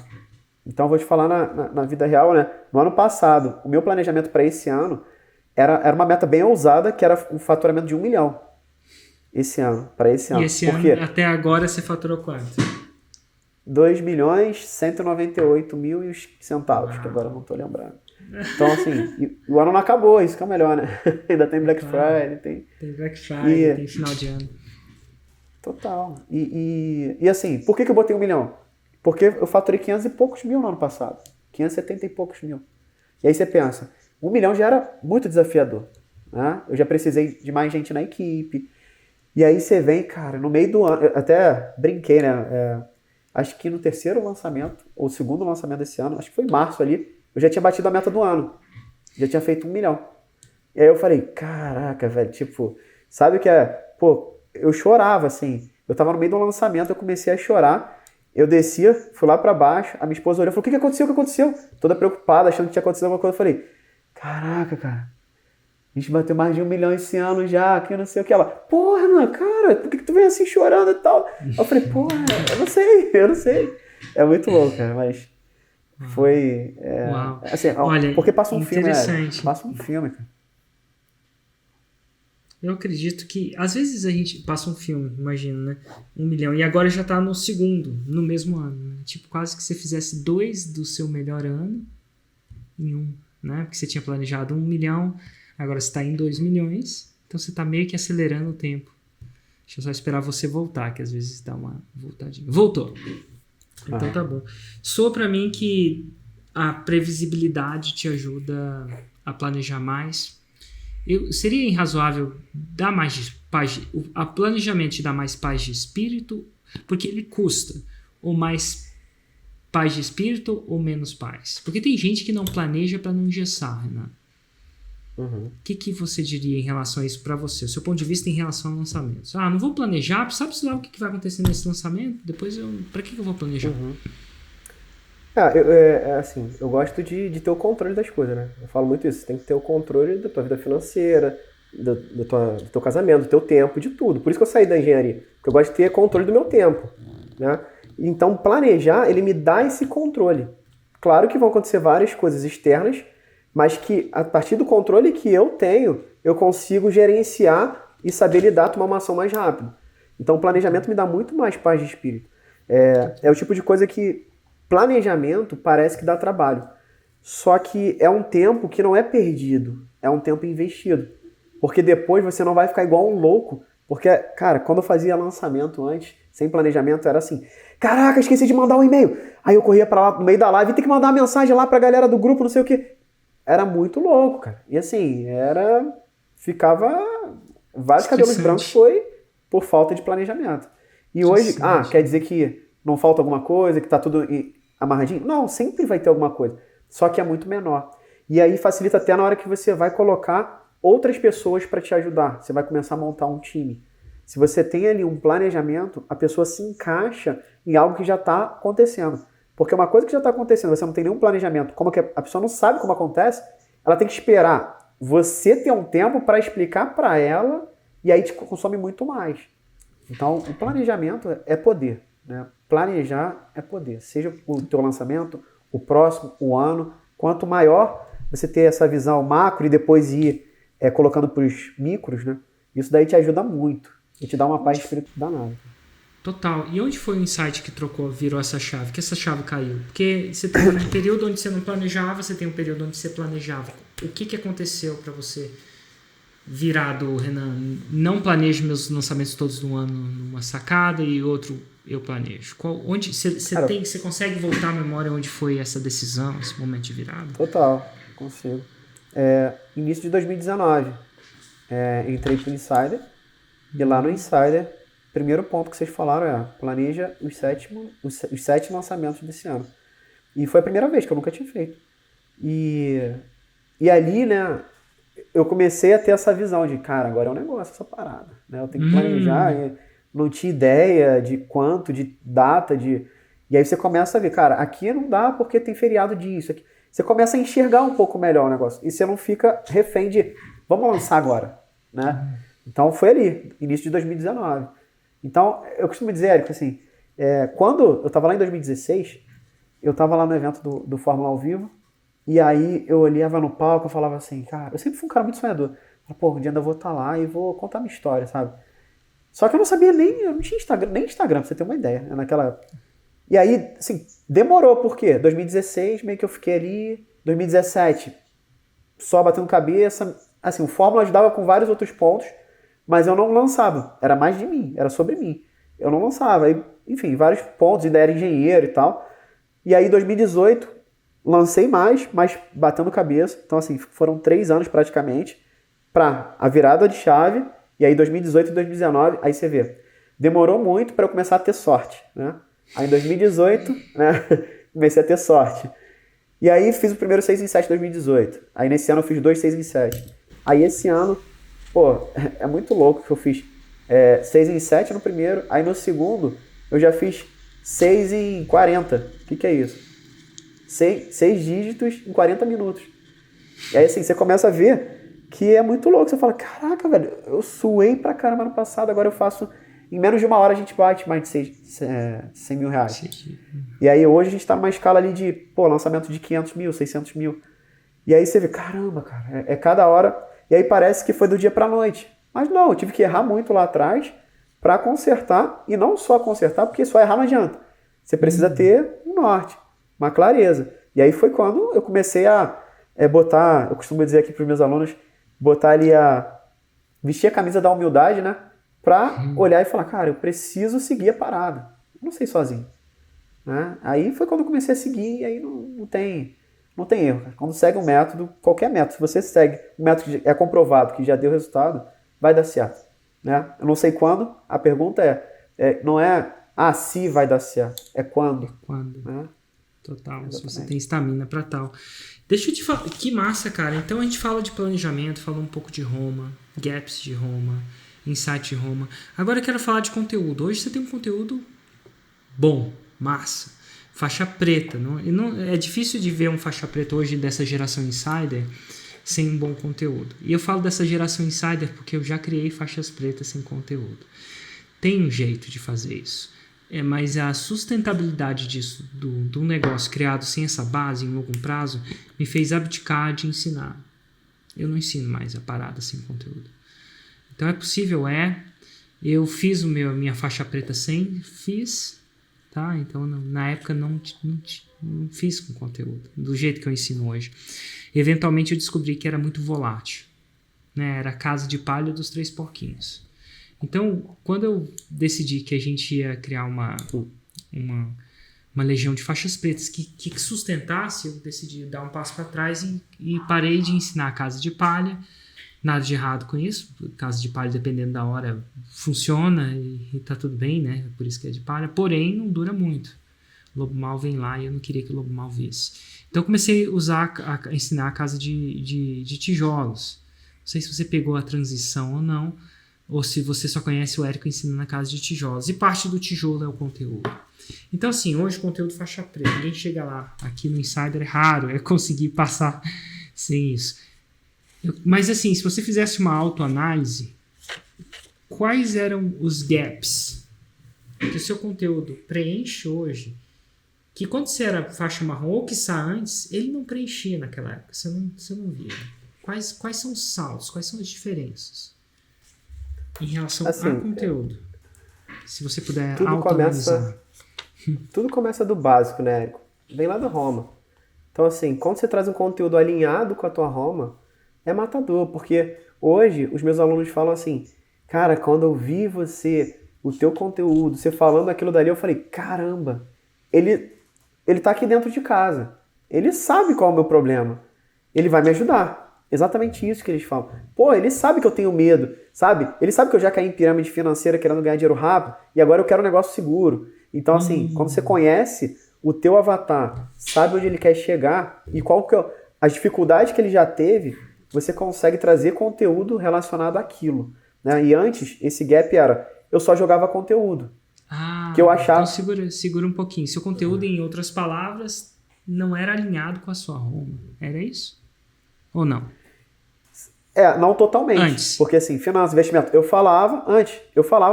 Então, eu vou te falar na vida real, né? No ano passado, o meu planejamento para esse ano era uma meta bem ousada, que era o faturamento de 1 milhão. Para esse ano. E esse ano, até agora, você faturou quanto? 2.198.000 e os centavos, que agora eu não estou lembrando. Então, assim, o ano não acabou, isso que é o melhor, né? Ainda tem Black Friday, tem Black Friday, tem final de ano. Total. E assim, por que eu botei 1 milhão? Porque eu faturei 500 e poucos mil no ano passado. 570 e poucos mil. E aí você pensa, 1 milhão já era muito desafiador. Né? Eu já precisei de mais gente na equipe. E aí você vem, cara, no meio do ano, eu até brinquei, né? Acho que no terceiro lançamento, ou segundo lançamento desse ano, acho que foi em março ali, eu já tinha batido a meta do ano. Já tinha feito 1 milhão. E aí eu falei, caraca, velho, tipo, sabe o que é? Pô, eu chorava, assim. Eu tava no meio do lançamento, eu comecei a chorar. Eu descia, fui lá pra baixo, a minha esposa olhou e falou, o que aconteceu? Toda preocupada, achando que tinha acontecido alguma coisa. Eu falei, caraca, cara, a gente bateu mais de 1 milhão esse ano já, que eu não sei o que. Ela, porra, mano, cara, por que tu vem assim chorando e tal? Eu falei, porra, eu não sei. É muito louco, cara, mas foi... assim, olha, porque passa um filme, interessante. Passa um filme, cara. Eu acredito que, às vezes a gente passa um filme, imagina, né? 1 milhão, e agora já tá no segundo, no mesmo ano, né? Tipo, quase que você fizesse 2 do seu melhor ano em um, né? Porque você tinha planejado 1 milhão, agora você tá em 2 milhões, então você tá meio que acelerando o tempo. Deixa eu só esperar você voltar, que às vezes dá uma voltadinha. Voltou! Então tá bom. Soa pra mim que a previsibilidade te ajuda a planejar mais. Seria irrazoável dar mais paz, a planejamento te dá mais paz de espírito, porque ele custa, ou mais paz de espírito ou menos paz? Porque tem gente que não planeja para não engessar, Renan. O que você diria em relação a isso para você? O seu ponto de vista em relação a lançamentos? Não vou planejar, sabe lá o que vai acontecer nesse lançamento? Depois para que eu vou planejar? Assim, eu gosto de ter o controle das coisas, né? Eu falo muito isso, você tem que ter o controle da tua vida financeira, do teu casamento, do teu tempo, de tudo. Por isso que eu saí da engenharia, porque eu gosto de ter controle do meu tempo, né? Então, planejar, ele me dá esse controle. Claro que vão acontecer várias coisas externas, mas que a partir do controle que eu tenho, eu consigo gerenciar e saber lidar, tomar uma ação mais rápido. Então, o planejamento me dá muito mais paz de espírito. É o tipo de coisa que planejamento parece que dá trabalho. Só que é um tempo que não é perdido, é um tempo investido. Porque depois você não vai ficar igual um louco. Porque, cara, quando eu fazia lançamento antes, sem planejamento, era assim: caraca, esqueci de mandar um e-mail. Aí eu corria pra lá no meio da live e tem que mandar uma mensagem lá pra galera do grupo, não sei o quê. Era muito louco, cara. E assim, ficava... Vários cabelos brancos foi por falta de planejamento. E hoje, quer dizer que não falta alguma coisa, que tá tudo amarradinho? Não, sempre vai ter alguma coisa. Só que é muito menor. E aí facilita até na hora que você vai colocar outras pessoas para te ajudar. Você vai começar a montar um time. Se você tem ali um planejamento, a pessoa se encaixa em algo que já está acontecendo. Porque uma coisa que já está acontecendo, você não tem nenhum planejamento, como que a pessoa não sabe como acontece, ela tem que esperar você ter um tempo para explicar para ela e aí te consome muito mais. Então, o planejamento é poder, né? Planejar é poder. Seja o teu lançamento, o próximo, o ano. Quanto maior você ter essa visão macro e depois ir colocando para os micros, né? Isso daí te ajuda muito e te dá uma paz de espírito danada. Total. E onde foi o insight que virou essa chave? Que essa chave caiu? Porque você tem um período onde você não planejava, você tem um período onde você planejava. O que aconteceu para você virar do Renan? Não planejo meus lançamentos todos no ano numa sacada e outro eu planejo. Onde você consegue voltar à memória onde foi essa decisão, esse momento de virada? Total, consigo. Início de 2019, entrei pro Insider e lá no Insider, primeiro ponto que vocês falaram planeja os 7 lançamentos desse ano. E foi a primeira vez que eu nunca tinha feito. E ali, né, eu comecei a ter essa visão de, cara, agora é um negócio essa parada, né? Eu tenho que planejar, não tinha ideia de quanto, de data, e aí você começa a ver, cara, aqui não dá porque tem feriado disso. Aqui. Você começa a enxergar um pouco melhor o negócio. E você não fica refém de, vamos lançar agora, né? Então foi ali, início de 2019. Então, eu costumo dizer, Érico, assim, quando eu estava lá em 2016, eu estava lá no evento do Fórmula ao Vivo, e aí eu olhava no palco e falava assim, cara, eu sempre fui um cara muito sonhador. Um dia ainda vou estar lá e vou contar minha história, sabe? Só que eu não sabia eu não tinha nem Instagram, pra você ter uma ideia, né, naquela... E aí, assim, demorou, por quê? 2016, meio que eu fiquei ali, 2017, só batendo cabeça, assim, o Fórmula ajudava com vários outros pontos, mas eu não lançava, era mais de mim, era sobre mim. Eu não lançava, aí, enfim, vários pontos, ainda era engenheiro e tal. E aí, 2018, lancei mais, mas batendo cabeça, então assim, foram 3 anos praticamente, pra a virada de chave. E aí 2018 e 2019, aí você vê, demorou muito para eu começar a ter sorte, né? Aí em 2018, né, comecei a ter sorte. E aí fiz o primeiro 6 em 7 em 2018. Aí nesse ano eu fiz 2 6 em 7. Aí esse ano, é muito louco que eu fiz 6 em 7 no primeiro, aí no segundo eu já fiz 6 em 40. O que é isso? 6 dígitos em 40 minutos. E aí assim, você começa a ver que é muito louco. Você fala, caraca, velho, eu suei pra caramba no passado, agora eu faço... Em menos de uma hora a gente bate mais de 100 mil reais. Sim. E aí hoje a gente tá numa escala ali de, lançamento de 500 mil, 600 mil. E aí você vê, caramba, cara, cada hora... E aí parece que foi do dia pra noite. Mas não, eu tive que errar muito lá atrás para consertar, e não só consertar, porque só errar não adianta. Você precisa ter um norte, uma clareza. E aí foi quando eu comecei a botar, eu costumo dizer aqui para os meus alunos, botar ali vestir a camisa da humildade, né? Para olhar e falar, cara, eu preciso seguir a parada. Eu não sei sozinho. Né? Aí foi quando eu comecei a seguir, e aí não tem erro. Cara. Quando segue um método, qualquer método, se você segue um método que é comprovado, que já deu resultado, vai dar certo. Né? Eu não sei quando, a pergunta não é se vai dar certo, é quando. Quando. Né? Total, exatamente. Se você tem estamina para tal. Deixa eu te falar, que massa, cara. Então a gente fala de planejamento, fala um pouco de Roma, gaps de Roma, insight de Roma. Agora eu quero falar de conteúdo. Hoje você tem um conteúdo bom, massa, faixa preta. É difícil de ver um faixa preta hoje dessa geração insider sem um bom conteúdo. E eu falo dessa geração insider porque eu já criei faixas pretas sem conteúdo. Tem um jeito de fazer isso. Mas a sustentabilidade disso, do negócio criado sem essa base em longo prazo, me fez abdicar de ensinar. Eu não ensino mais a parada sem conteúdo. Então é possível, eu fiz minha faixa preta sem, tá? Então na época não fiz com conteúdo, do jeito que eu ensino hoje. Eventualmente eu descobri que era muito volátil, né? Era a casa de palha dos 3 porquinhos. Então, quando eu decidi que a gente ia criar uma legião de faixas pretas que sustentasse, eu decidi dar um passo para trás e parei de ensinar a casa de palha. Nada de errado com isso. Casa de palha, dependendo da hora, funciona e tá tudo bem, né? Por isso que é de palha. Porém, não dura muito. O lobo mau vem lá e eu não queria que o lobo mau visse. Então, eu comecei a ensinar a casa de tijolos. Não sei se você pegou a transição ou não, ou se você só conhece o Érico ensinando a casa de tijolos. E parte do tijolo é o conteúdo. Então, assim, hoje o conteúdo faixa preta. Ninguém chega lá. Aqui no Insider é raro conseguir passar sem isso. Mas, assim, se você fizesse uma autoanálise, quais eram os gaps que o seu conteúdo preenche hoje, que quando você era faixa marrom ou quiçá antes, ele não preenchia naquela época. Você não via. Quais são os saltos? Quais são as diferenças em relação assim, a conteúdo? Se você puder autoanalisar. Tudo começa do básico, né, Érico? Vem lá da Roma. Então, assim, quando você traz um conteúdo alinhado com a tua Roma, é matador, porque hoje os meus alunos falam assim, cara, quando eu vi o teu conteúdo, você falando aquilo dali, eu falei, caramba, ele tá aqui dentro de casa, ele sabe qual é o meu problema, ele vai me ajudar. Exatamente isso que eles falam. Pô, ele sabe que eu tenho medo, sabe? Ele sabe que eu já caí em pirâmide financeira querendo ganhar dinheiro rápido e agora eu quero um negócio seguro. Então, assim, quando você conhece o teu avatar, sabe onde ele quer chegar e qual que é as dificuldades que ele já teve, você consegue trazer conteúdo relacionado àquilo. Né? E antes, esse gap era, eu só jogava conteúdo. Que eu achava... Então segura um pouquinho. Seu conteúdo, em outras palavras, não era alinhado com a sua Roma. Era isso? Ou não? Não totalmente. Antes. Porque assim, finanças, investimento, eu falava,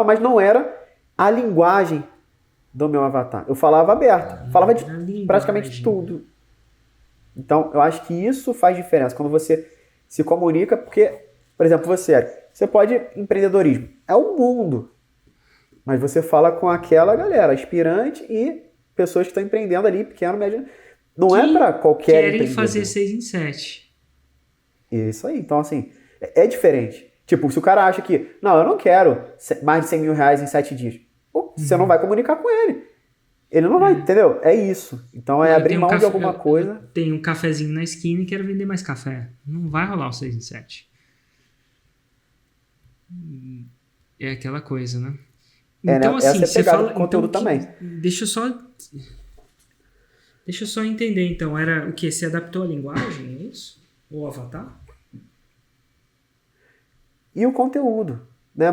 mas não era a linguagem do meu avatar. Eu falava aberto. Falava de praticamente tudo. Então, eu acho que isso faz diferença. Quando você se comunica, porque, por exemplo, você pode empreendedorismo. É um mundo. Mas você fala com aquela galera, aspirante e pessoas que estão empreendendo ali, pequeno, médio. Não é para qualquer empreendedor. Querem fazer 6 em 7. Isso aí. Então, assim, é diferente. Tipo, se o cara acha que, não, eu não quero mais de 100 mil reais em 7 dias. Você não vai comunicar com ele. Ele não vai, entendeu? É isso. Então, abrir mão de alguma coisa. Tem um cafezinho na esquina e quero vender mais café. Não vai rolar o 6 em 7. É aquela coisa, né? Então, assim, essa é a pegada do conteúdo também. Deixa eu só entender, então. Era o quê? Você adaptou a linguagem, é isso? Ou avatar? E o conteúdo. Né?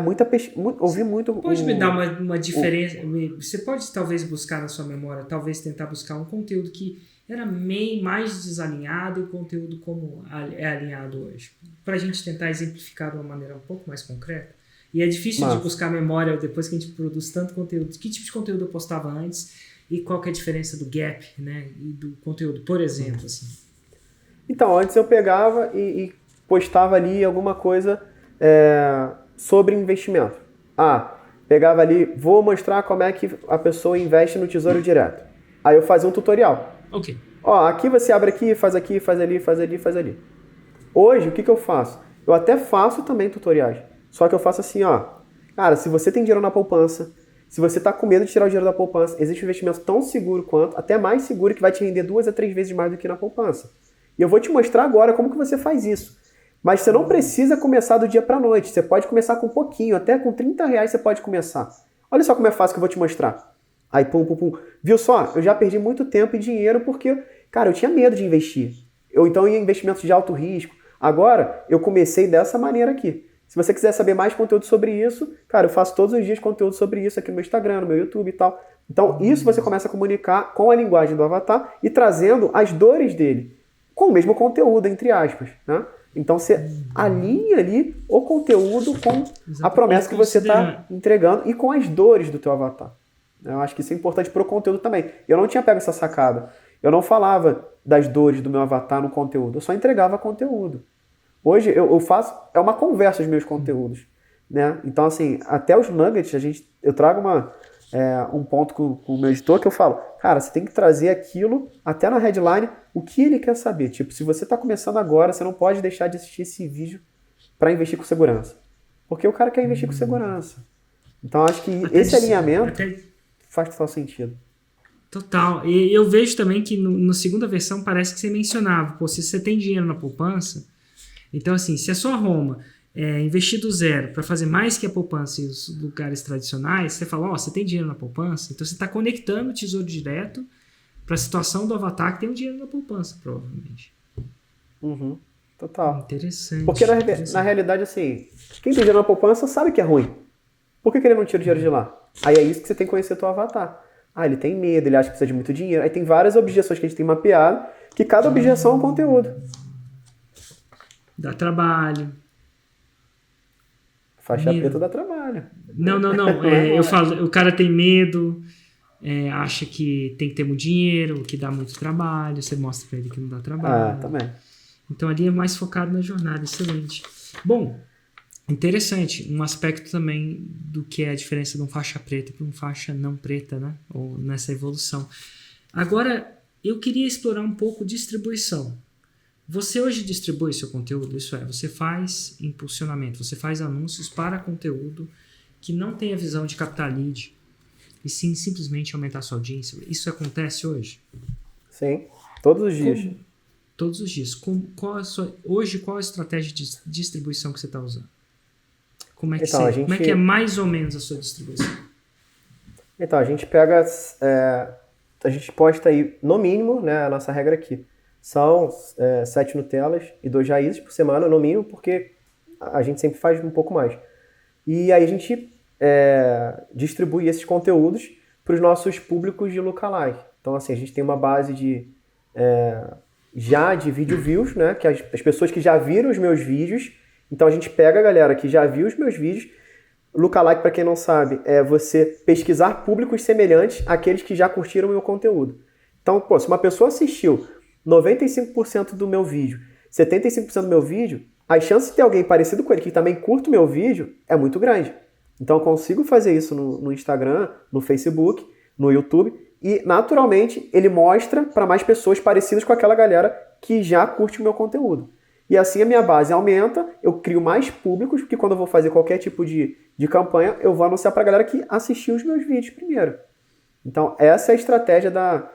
Ouvi muito... Pode me dar uma diferença? Você pode talvez buscar na sua memória, talvez tentar buscar um conteúdo que era meio mais desalinhado e o conteúdo como é alinhado hoje. Para a gente tentar exemplificar de uma maneira um pouco mais concreta. E é difícil de buscar memória depois que a gente produz tanto conteúdo. Que tipo de conteúdo eu postava antes e qual que é a diferença do gap, né? E do conteúdo, por exemplo. Assim. Então, antes eu pegava e postava ali alguma coisa... sobre investimento. Pegava ali, vou mostrar como é que a pessoa investe no Tesouro Direto. Aí eu fazia um tutorial. Ok. Aqui você abre aqui, faz ali, faz ali, faz ali. Hoje, o que eu faço? Eu até faço também tutoriais. Só que eu faço assim, cara, se você tem dinheiro na poupança, se você está com medo de tirar o dinheiro da poupança, existe um investimento tão seguro quanto, até mais seguro, que vai te render 2 a 3 vezes mais do que na poupança. E eu vou te mostrar agora como que você faz isso. Mas você não precisa começar do dia para a noite. Você pode começar com um pouquinho, até com R$30 você pode começar. Olha só como é fácil que eu vou te mostrar. Aí, pum. Viu só? Eu já perdi muito tempo e dinheiro porque, cara, eu tinha medo de investir. Eu então ia em investimentos de alto risco. Agora, eu comecei dessa maneira aqui. Se você quiser saber mais conteúdo sobre isso, cara, eu faço todos os dias conteúdo sobre isso aqui no meu Instagram, no meu YouTube e tal. Então, isso você começa a comunicar com a linguagem do avatar e trazendo as dores dele, com o mesmo conteúdo, entre aspas, né? Então, você alinha ali o conteúdo com a promessa que você está entregando e com as dores do teu avatar. Eu acho que isso é importante para o conteúdo também. Eu não tinha pego essa sacada. Eu não falava das dores do meu avatar no conteúdo. Eu só entregava conteúdo. Hoje eu faço... É uma conversa os meus conteúdos. Né? Então, assim, até os nuggets, eu trago um ponto com o meu editor que eu falo, cara, você tem que trazer aquilo, até na headline, o que ele quer saber. Tipo, se você está começando agora, você não pode deixar de assistir esse vídeo para investir com segurança. Porque o cara quer investir com segurança. Então, acho que esse alinhamento faz total sentido. Total. E eu vejo também que na segunda versão parece que você mencionava, se você tem dinheiro na poupança, então assim, se a sua Roma investir do zero para fazer mais que a poupança e os lugares tradicionais, você fala, você tem dinheiro na poupança, então você está conectando o Tesouro Direto para a situação do avatar que tem um dinheiro na poupança, provavelmente. Total. Interessante. Porque na realidade, assim, quem tem dinheiro na poupança sabe que é ruim. Por que ele não tira o dinheiro de lá? Aí é isso que você tem que conhecer o teu avatar. Ele tem medo, ele acha que precisa de muito dinheiro. Aí tem várias objeções que a gente tem mapeado, que cada objeção é um conteúdo. Dá trabalho. Faixa preta dá trabalho. Não. Eu falo, o cara tem medo, acha que tem que ter muito dinheiro, que dá muito trabalho, você mostra pra ele que não dá trabalho. Também. Então ali é mais focado na jornada, excelente. Bom, interessante, um aspecto também do que é a diferença de um faixa preta para um faixa não preta, né? Ou nessa evolução. Agora, eu queria explorar um pouco distribuição. Você hoje distribui seu conteúdo, isso é, você faz impulsionamento, você faz anúncios para conteúdo que não tem a visão de captar lead, e sim simplesmente aumentar sua audiência. Isso acontece hoje? Sim, todos os dias. Todos os dias. Hoje, qual a estratégia de distribuição que você está usando? Como é que é mais ou menos a sua distribuição? Então, a gente pega... a gente posta aí, no mínimo, né, a nossa regra aqui. São 7 Nutellas e 2 raízes por semana, no mínimo, porque a gente sempre faz um pouco mais. E aí a gente distribui esses conteúdos para os nossos públicos de lookalike. Então, assim, a gente tem uma base de video views, né, que as pessoas que já viram os meus vídeos. Então, a gente pega a galera que já viu os meus vídeos. Lookalike, para quem não sabe, é você pesquisar públicos semelhantes àqueles que já curtiram o meu conteúdo. Então, se uma pessoa assistiu 95% do meu vídeo, 75% do meu vídeo, a chance de ter alguém parecido com ele que também curte o meu vídeo é muito grande. Então eu consigo fazer isso no Instagram, no Facebook, no YouTube, e naturalmente ele mostra para mais pessoas parecidas com aquela galera que já curte o meu conteúdo. E assim a minha base aumenta, eu crio mais públicos, porque quando eu vou fazer qualquer tipo de campanha, eu vou anunciar para a galera que assistiu os meus vídeos primeiro. Então essa é a estratégia da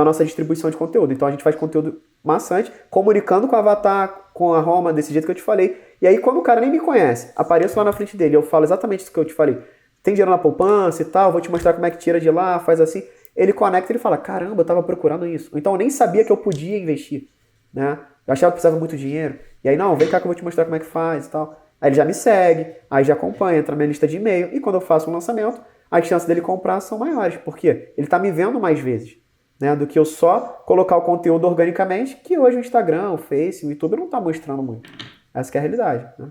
nossa distribuição de conteúdo. Então a gente faz conteúdo maçante, comunicando com o avatar, com a Roma, desse jeito que eu te falei. E aí quando o cara nem me conhece, apareço lá na frente dele, eu falo exatamente isso que eu te falei. Tem dinheiro na poupança e tal, vou te mostrar como é que tira de lá, faz assim. Ele conecta e ele fala, caramba, eu tava procurando isso. Então eu nem sabia que eu podia investir, né? Eu achava que precisava muito dinheiro. E aí, não, vem cá que eu vou te mostrar como é que faz e tal. Aí ele já me segue, aí já acompanha, entra na minha lista de e-mail. E quando eu faço um lançamento, as chances dele comprar são maiores. Por quê? Ele tá me vendo mais vezes, né, do que eu só colocar o conteúdo organicamente, que hoje o Instagram, o Face, o YouTube não tá mostrando muito. Essa que é a realidade, né?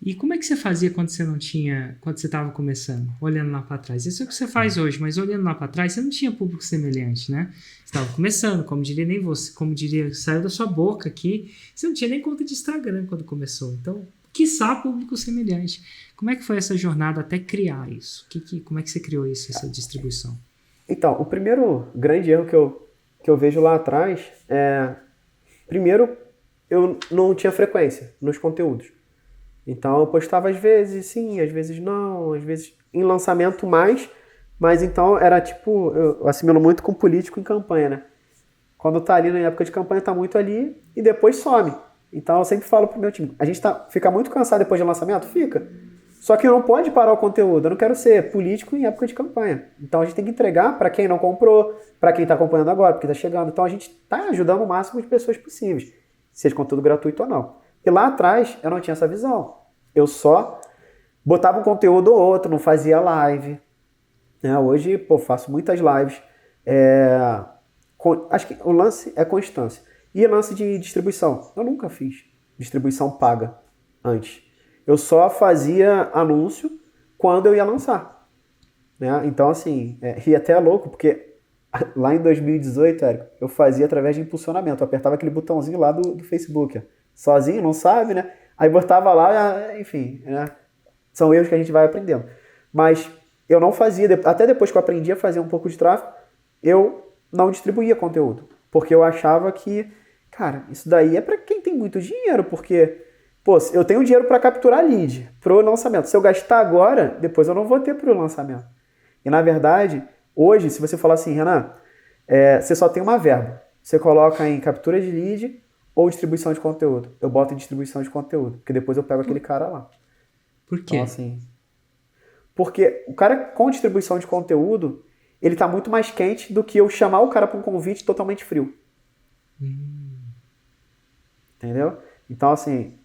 E como é que você fazia quando você estava começando, olhando lá para trás? Isso é o que você faz hoje, mas olhando lá para trás, você não tinha público semelhante, né? Você estava começando, como diria nem você, como diria, saiu da sua boca aqui, você não tinha nem conta de Instagram quando começou. Então, quiçá público semelhante. Como é que foi essa jornada até criar isso? Como é que você criou isso, essa distribuição? Então, o primeiro grande erro que eu vejo lá atrás é... Primeiro, eu não tinha frequência nos conteúdos. Então, eu postava às vezes sim, às vezes não, às vezes em lançamento mais, mas então era tipo, eu assimilo muito com político em campanha, né? Quando tá ali na época de campanha, tá muito ali e depois some. Então, eu sempre falo pro meu time, a gente fica muito cansado depois de lançamento? Fica. Só que não pode parar o conteúdo. Eu não quero ser político em época de campanha. Então a gente tem que entregar para quem não comprou, para quem está acompanhando agora, porque está chegando. Então a gente está ajudando o máximo de pessoas possíveis, seja conteúdo gratuito ou não. E lá atrás eu não tinha essa visão. Eu só botava um conteúdo ou outro, não fazia live. Hoje, faço muitas lives. Acho que o lance é constância. E lance de distribuição. Eu nunca fiz distribuição paga antes. Eu só fazia anúncio quando eu ia lançar. Né? Então, assim, e até é louco, porque lá em 2018, Érico, eu fazia através de impulsionamento. Eu apertava aquele botãozinho lá do Facebook. Sozinho, não sabe, né? Aí botava lá, enfim, né? São erros que a gente vai aprendendo. Mas eu não fazia, até depois que eu aprendi a fazer um pouco de tráfego, eu não distribuía conteúdo. Porque eu achava que, cara, isso daí é para quem tem muito dinheiro, porque... eu tenho dinheiro para capturar lead pro lançamento. Se eu gastar agora, depois eu não vou ter pro lançamento. E na verdade, hoje, se você falar assim, Renan, você só tem uma verba. Você coloca em captura de lead ou distribuição de conteúdo. Eu boto em distribuição de conteúdo, porque depois eu pego aquele cara lá. Por quê? Então, assim, porque o cara com distribuição de conteúdo, ele tá muito mais quente do que eu chamar o cara para um convite totalmente frio. Entendeu? Então, assim...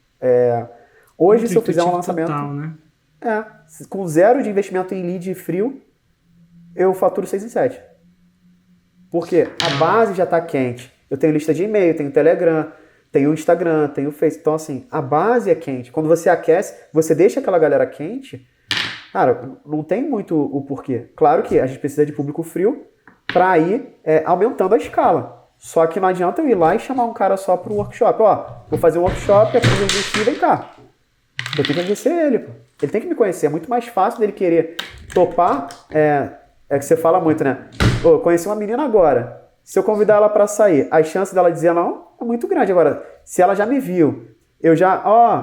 hoje, se eu fizer um lançamento total, né? com 0 de investimento em lead frio, eu faturo 6 em 7. Porque a base já está quente. Eu tenho lista de e-mail, tenho Telegram, tenho Instagram, tenho Facebook. Então, assim, a base é quente. Quando você aquece, você deixa aquela galera quente, cara, não tem muito o porquê. Claro que a gente precisa de público frio para ir aumentando a escala. Só que não adianta eu ir lá e chamar um cara só para o workshop. Vou fazer um workshop, aqui eu investir, vem cá. Eu tenho que conhecer ele, pô. Ele tem que me conhecer. É muito mais fácil dele querer topar. Que você fala muito, né? Eu conheci uma menina agora. Se eu convidar ela para sair, a chance dela dizer não é muito grande. Agora, se ela já me viu,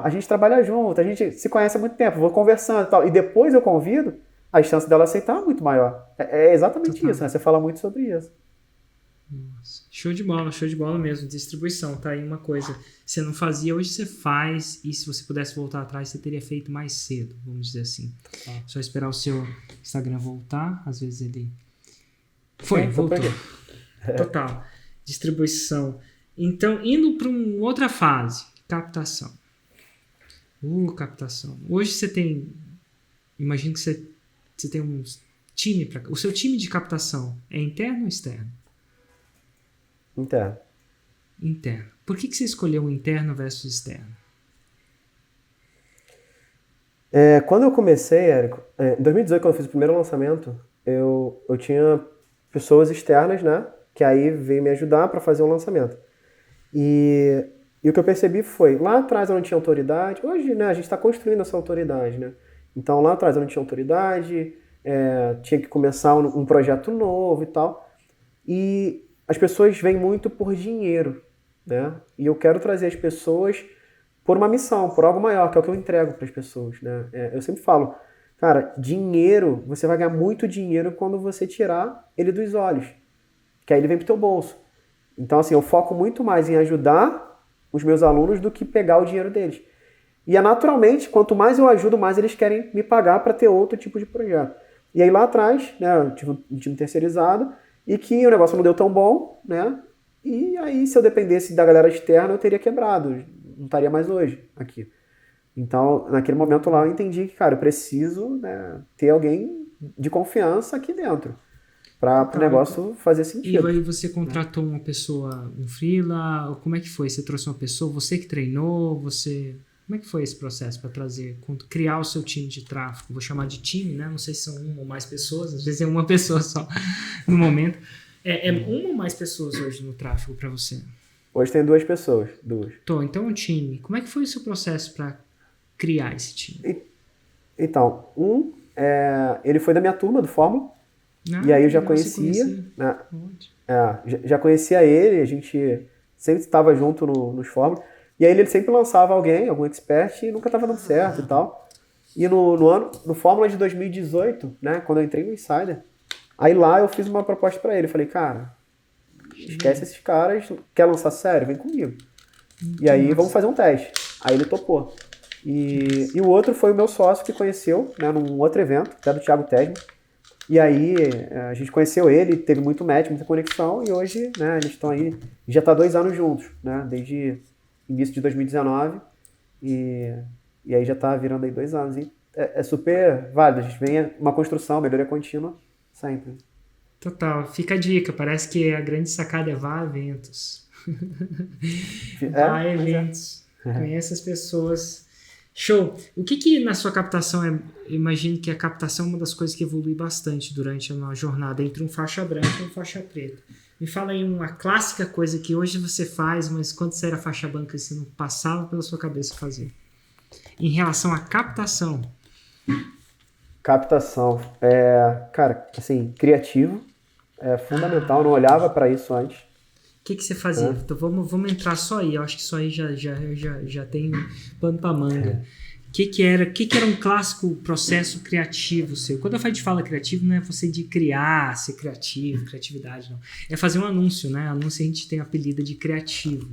a gente trabalha junto, a gente se conhece há muito tempo, vou conversando e tal, e depois eu convido, a chance dela aceitar é muito maior. É exatamente isso, né? Você fala muito sobre isso. Nossa, show de bola mesmo. Distribuição, tá aí uma coisa. Você não fazia, hoje você faz, e se você pudesse voltar atrás, você teria feito mais cedo, vamos dizer assim. Só esperar o seu Instagram voltar, às vezes ele... voltou. Total. Distribuição. Então, indo para uma outra fase, captação. Captação. Hoje você tem, imagino que você tem um time para... O seu time de captação é interno ou externo? Interno. Por que você escolheu o interno versus externo? Quando eu comecei, Érico, em 2018, quando eu fiz o primeiro lançamento, eu tinha pessoas externas, né? Que aí veio me ajudar para fazer o lançamento. E o que eu percebi foi, lá atrás eu não tinha autoridade, hoje, né, a gente está construindo essa autoridade, né? Então lá atrás eu não tinha autoridade, tinha que começar um projeto novo e tal. E as pessoas vêm muito por dinheiro, né? E eu quero trazer as pessoas por uma missão, por algo maior, que é o que eu entrego para as pessoas, né? Eu sempre falo, cara, dinheiro, você vai ganhar muito dinheiro quando você tirar ele dos olhos, que aí ele vem pro teu bolso. Então, assim, eu foco muito mais em ajudar os meus alunos do que pegar o dinheiro deles. E naturalmente, quanto mais eu ajudo, mais eles querem me pagar para ter outro tipo de projeto. E aí lá atrás, né, eu tive um time terceirizado, e que o negócio não deu tão bom, né? E aí, se eu dependesse da galera externa, eu teria quebrado. Não estaria mais hoje aqui. Então, naquele momento lá, eu entendi que, cara, eu preciso, né, ter alguém de confiança aqui dentro para o negócio fazer sentido. E aí você contratou uma pessoa, um freela? Como é que foi? Você trouxe uma pessoa? Você que treinou? Como é que foi esse processo para criar o seu time de tráfego? Vou chamar de time, né? Não sei se são uma ou mais pessoas, às vezes é uma pessoa só no momento. É uma ou mais pessoas hoje no tráfego para você? Hoje tem 2 pessoas. Então é um time. Como é que foi o seu processo para criar esse time? Então, ele foi da minha turma do Fórmula, e aí eu já conhecia, né? Já conhecia ele, a gente sempre estava junto nos Fórmulas, e aí ele sempre lançava algum expert, e nunca estava dando certo e tal. E no Fórmula de 2018, né, quando eu entrei no Insider, aí lá eu fiz uma proposta para ele, falei, cara, esquece esses caras, quer lançar sério? Vem comigo. E aí vamos fazer um teste. Aí ele topou. E o outro foi o meu sócio que conheceu, né, num outro evento, até do Thiago Tesma. E aí a gente conheceu ele, teve muito match, muita conexão, e hoje, né, eles estão aí, já tá 2 anos juntos, né, desde início de 2019, e aí já tá virando aí 2 anos. E é super válido, a gente vem uma construção, melhoria contínua, sempre. Total, fica a dica, parece que a grande sacada é vá a eventos. Vá a eventos, conheça as pessoas. Show! O que na sua captação eu imagino que a captação é uma das coisas que evolui bastante durante a jornada entre um faixa branca e um faixa preta. Me fala aí uma clássica coisa que hoje você faz, mas quando você era faixa branca você não passava pela sua cabeça fazer. Em relação à captação. Captação. Cara, assim, criativo. É fundamental, não olhava para isso antes. O que você fazia? Então vamos entrar só aí. Eu acho que isso aí já tem pano pra manga. O que era um clássico processo criativo seu? Quando a gente fala criativo, não é você de criar, ser criativo, criatividade, não. É fazer um anúncio, né? Anúncio a gente tem a apelido de criativo.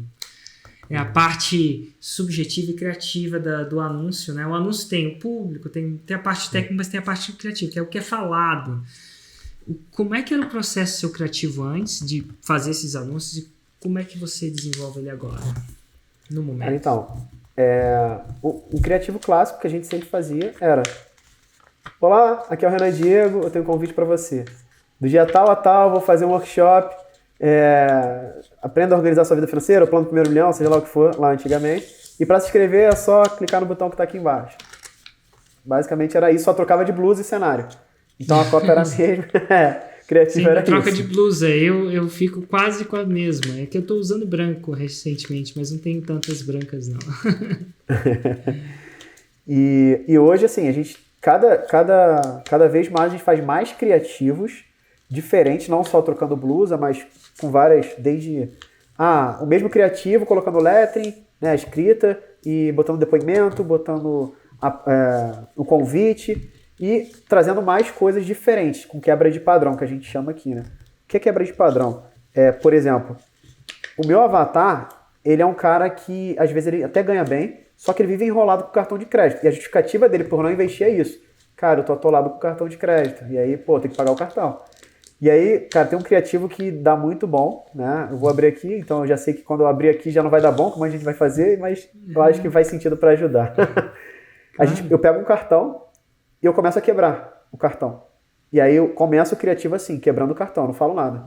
É a parte subjetiva e criativa do anúncio, né? O anúncio tem o público, tem a parte técnica, mas tem a parte criativa, que é o que é falado. Como é que era o processo seu criativo antes de fazer esses anúncios e como é que você desenvolve ele agora, no momento? Então, o criativo clássico que a gente sempre fazia era: olá, aqui é o Renan Diego, eu tenho um convite para você. Do dia tal a tal, vou fazer um workshop, aprenda a organizar sua vida financeira, o plano do primeiro milhão, seja lá o que for, lá antigamente. E para se inscrever é só clicar no botão que está aqui embaixo. Basicamente era isso, só trocava de blusa e cenário. Então a cópia era a mesma, criativa era isso. Troca de blusa, eu fico quase com a mesma. É que eu estou usando branco recentemente, mas não tenho tantas brancas não. E hoje, assim, a gente, cada vez mais a gente faz mais criativos, diferentes, não só trocando blusa, mas com várias, desde o mesmo criativo, colocando lettering, né, escrita, e botando depoimento, botando o convite, e trazendo mais coisas diferentes, com quebra de padrão, que a gente chama aqui, né? O que é quebra de padrão? Por exemplo, o meu avatar, ele é um cara que, às vezes, ele até ganha bem, só que ele vive enrolado com cartão de crédito. E a justificativa dele por não investir é isso. Cara, eu tô atolado com cartão de crédito. E aí, tem que pagar o cartão. E aí, cara, tem um criativo que dá muito bom, né? Eu vou abrir aqui, então eu já sei que quando eu abrir aqui já não vai dar bom, como a gente vai fazer, mas eu acho que faz sentido para ajudar. Eu pego um cartão, e eu começo a quebrar o cartão. E aí eu começo o criativo assim, quebrando o cartão, não falo nada.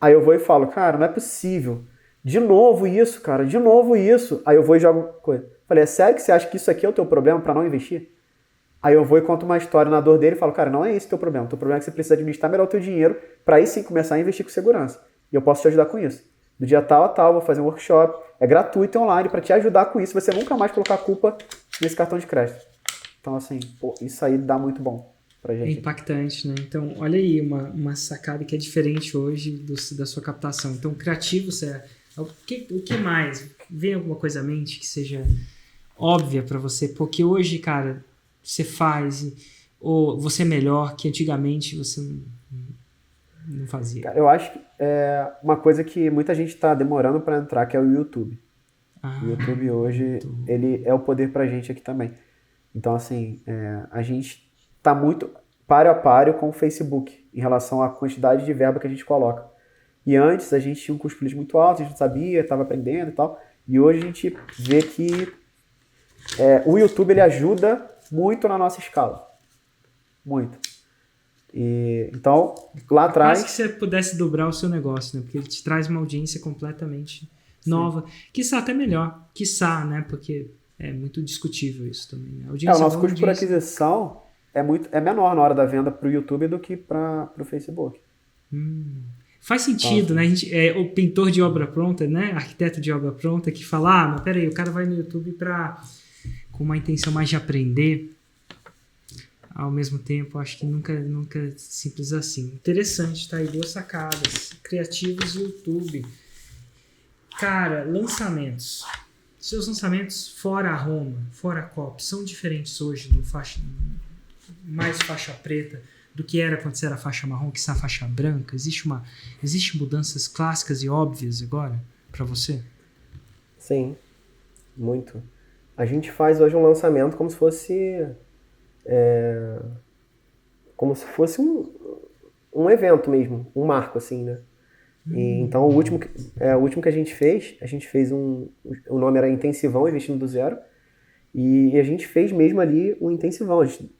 Aí eu vou e falo, cara, não é possível. De novo isso, cara, de novo isso. Aí eu vou e jogo coisa. Falei, é sério que você acha que isso aqui é o teu problema para não investir? Aí eu vou e conto uma história na dor dele e falo, cara, não é esse o teu problema. O teu problema é que você precisa administrar melhor o teu dinheiro para aí sim começar a investir com segurança. E eu posso te ajudar com isso. Do dia tal a tal, vou fazer um workshop. É gratuito online para te ajudar com isso. Você nunca mais colocar a culpa nesse cartão de crédito. Então, assim, isso aí dá muito bom pra gente. É impactante, né? Então, olha aí uma sacada que é diferente hoje da sua captação. Então, criativo, o que mais? Vem alguma coisa à mente que seja óbvia pra você? Porque hoje, cara, você faz, ou você é melhor que antigamente você não fazia. Cara, eu acho que uma coisa que muita gente tá demorando pra entrar, que é o YouTube. O YouTube hoje, ele é o poder pra gente aqui também. Então, assim, a gente está muito páreo a páreo com o Facebook em relação à quantidade de verba que a gente coloca. E antes a gente tinha um custo político muito alto, a gente não sabia, estava aprendendo e tal. E hoje a gente vê que o YouTube ele ajuda muito na nossa escala. Muito. E, então, lá atrás... Quase que você pudesse dobrar o seu negócio, né? Porque ele te traz uma audiência completamente nova. Quiçá até melhor. Quiçá, né? Porque... é muito discutível isso também. Né? O nosso custo por aquisição é menor na hora da venda para o YouTube do que para o Facebook. Faz sentido, né? A gente, o pintor de obra pronta, né? Arquiteto de obra pronta que fala, mas peraí, o cara vai no YouTube para com uma intenção mais de aprender, ao mesmo tempo, acho que nunca simples assim. Interessante, tá aí 2 sacadas. Criativos YouTube. Cara, lançamentos. Seus lançamentos fora a Roma, fora a COP, são diferentes hoje no mais faixa preta do que era quando você era faixa marrom, que está faixa branca? Existem mudanças clássicas e óbvias agora para você? Sim, muito. A gente faz hoje um lançamento como se fosse um evento mesmo, um marco, assim, né? E, então, o último que a gente fez o nome era Intensivão, Investindo do Zero, e a gente fez mesmo ali um intensivão. A gente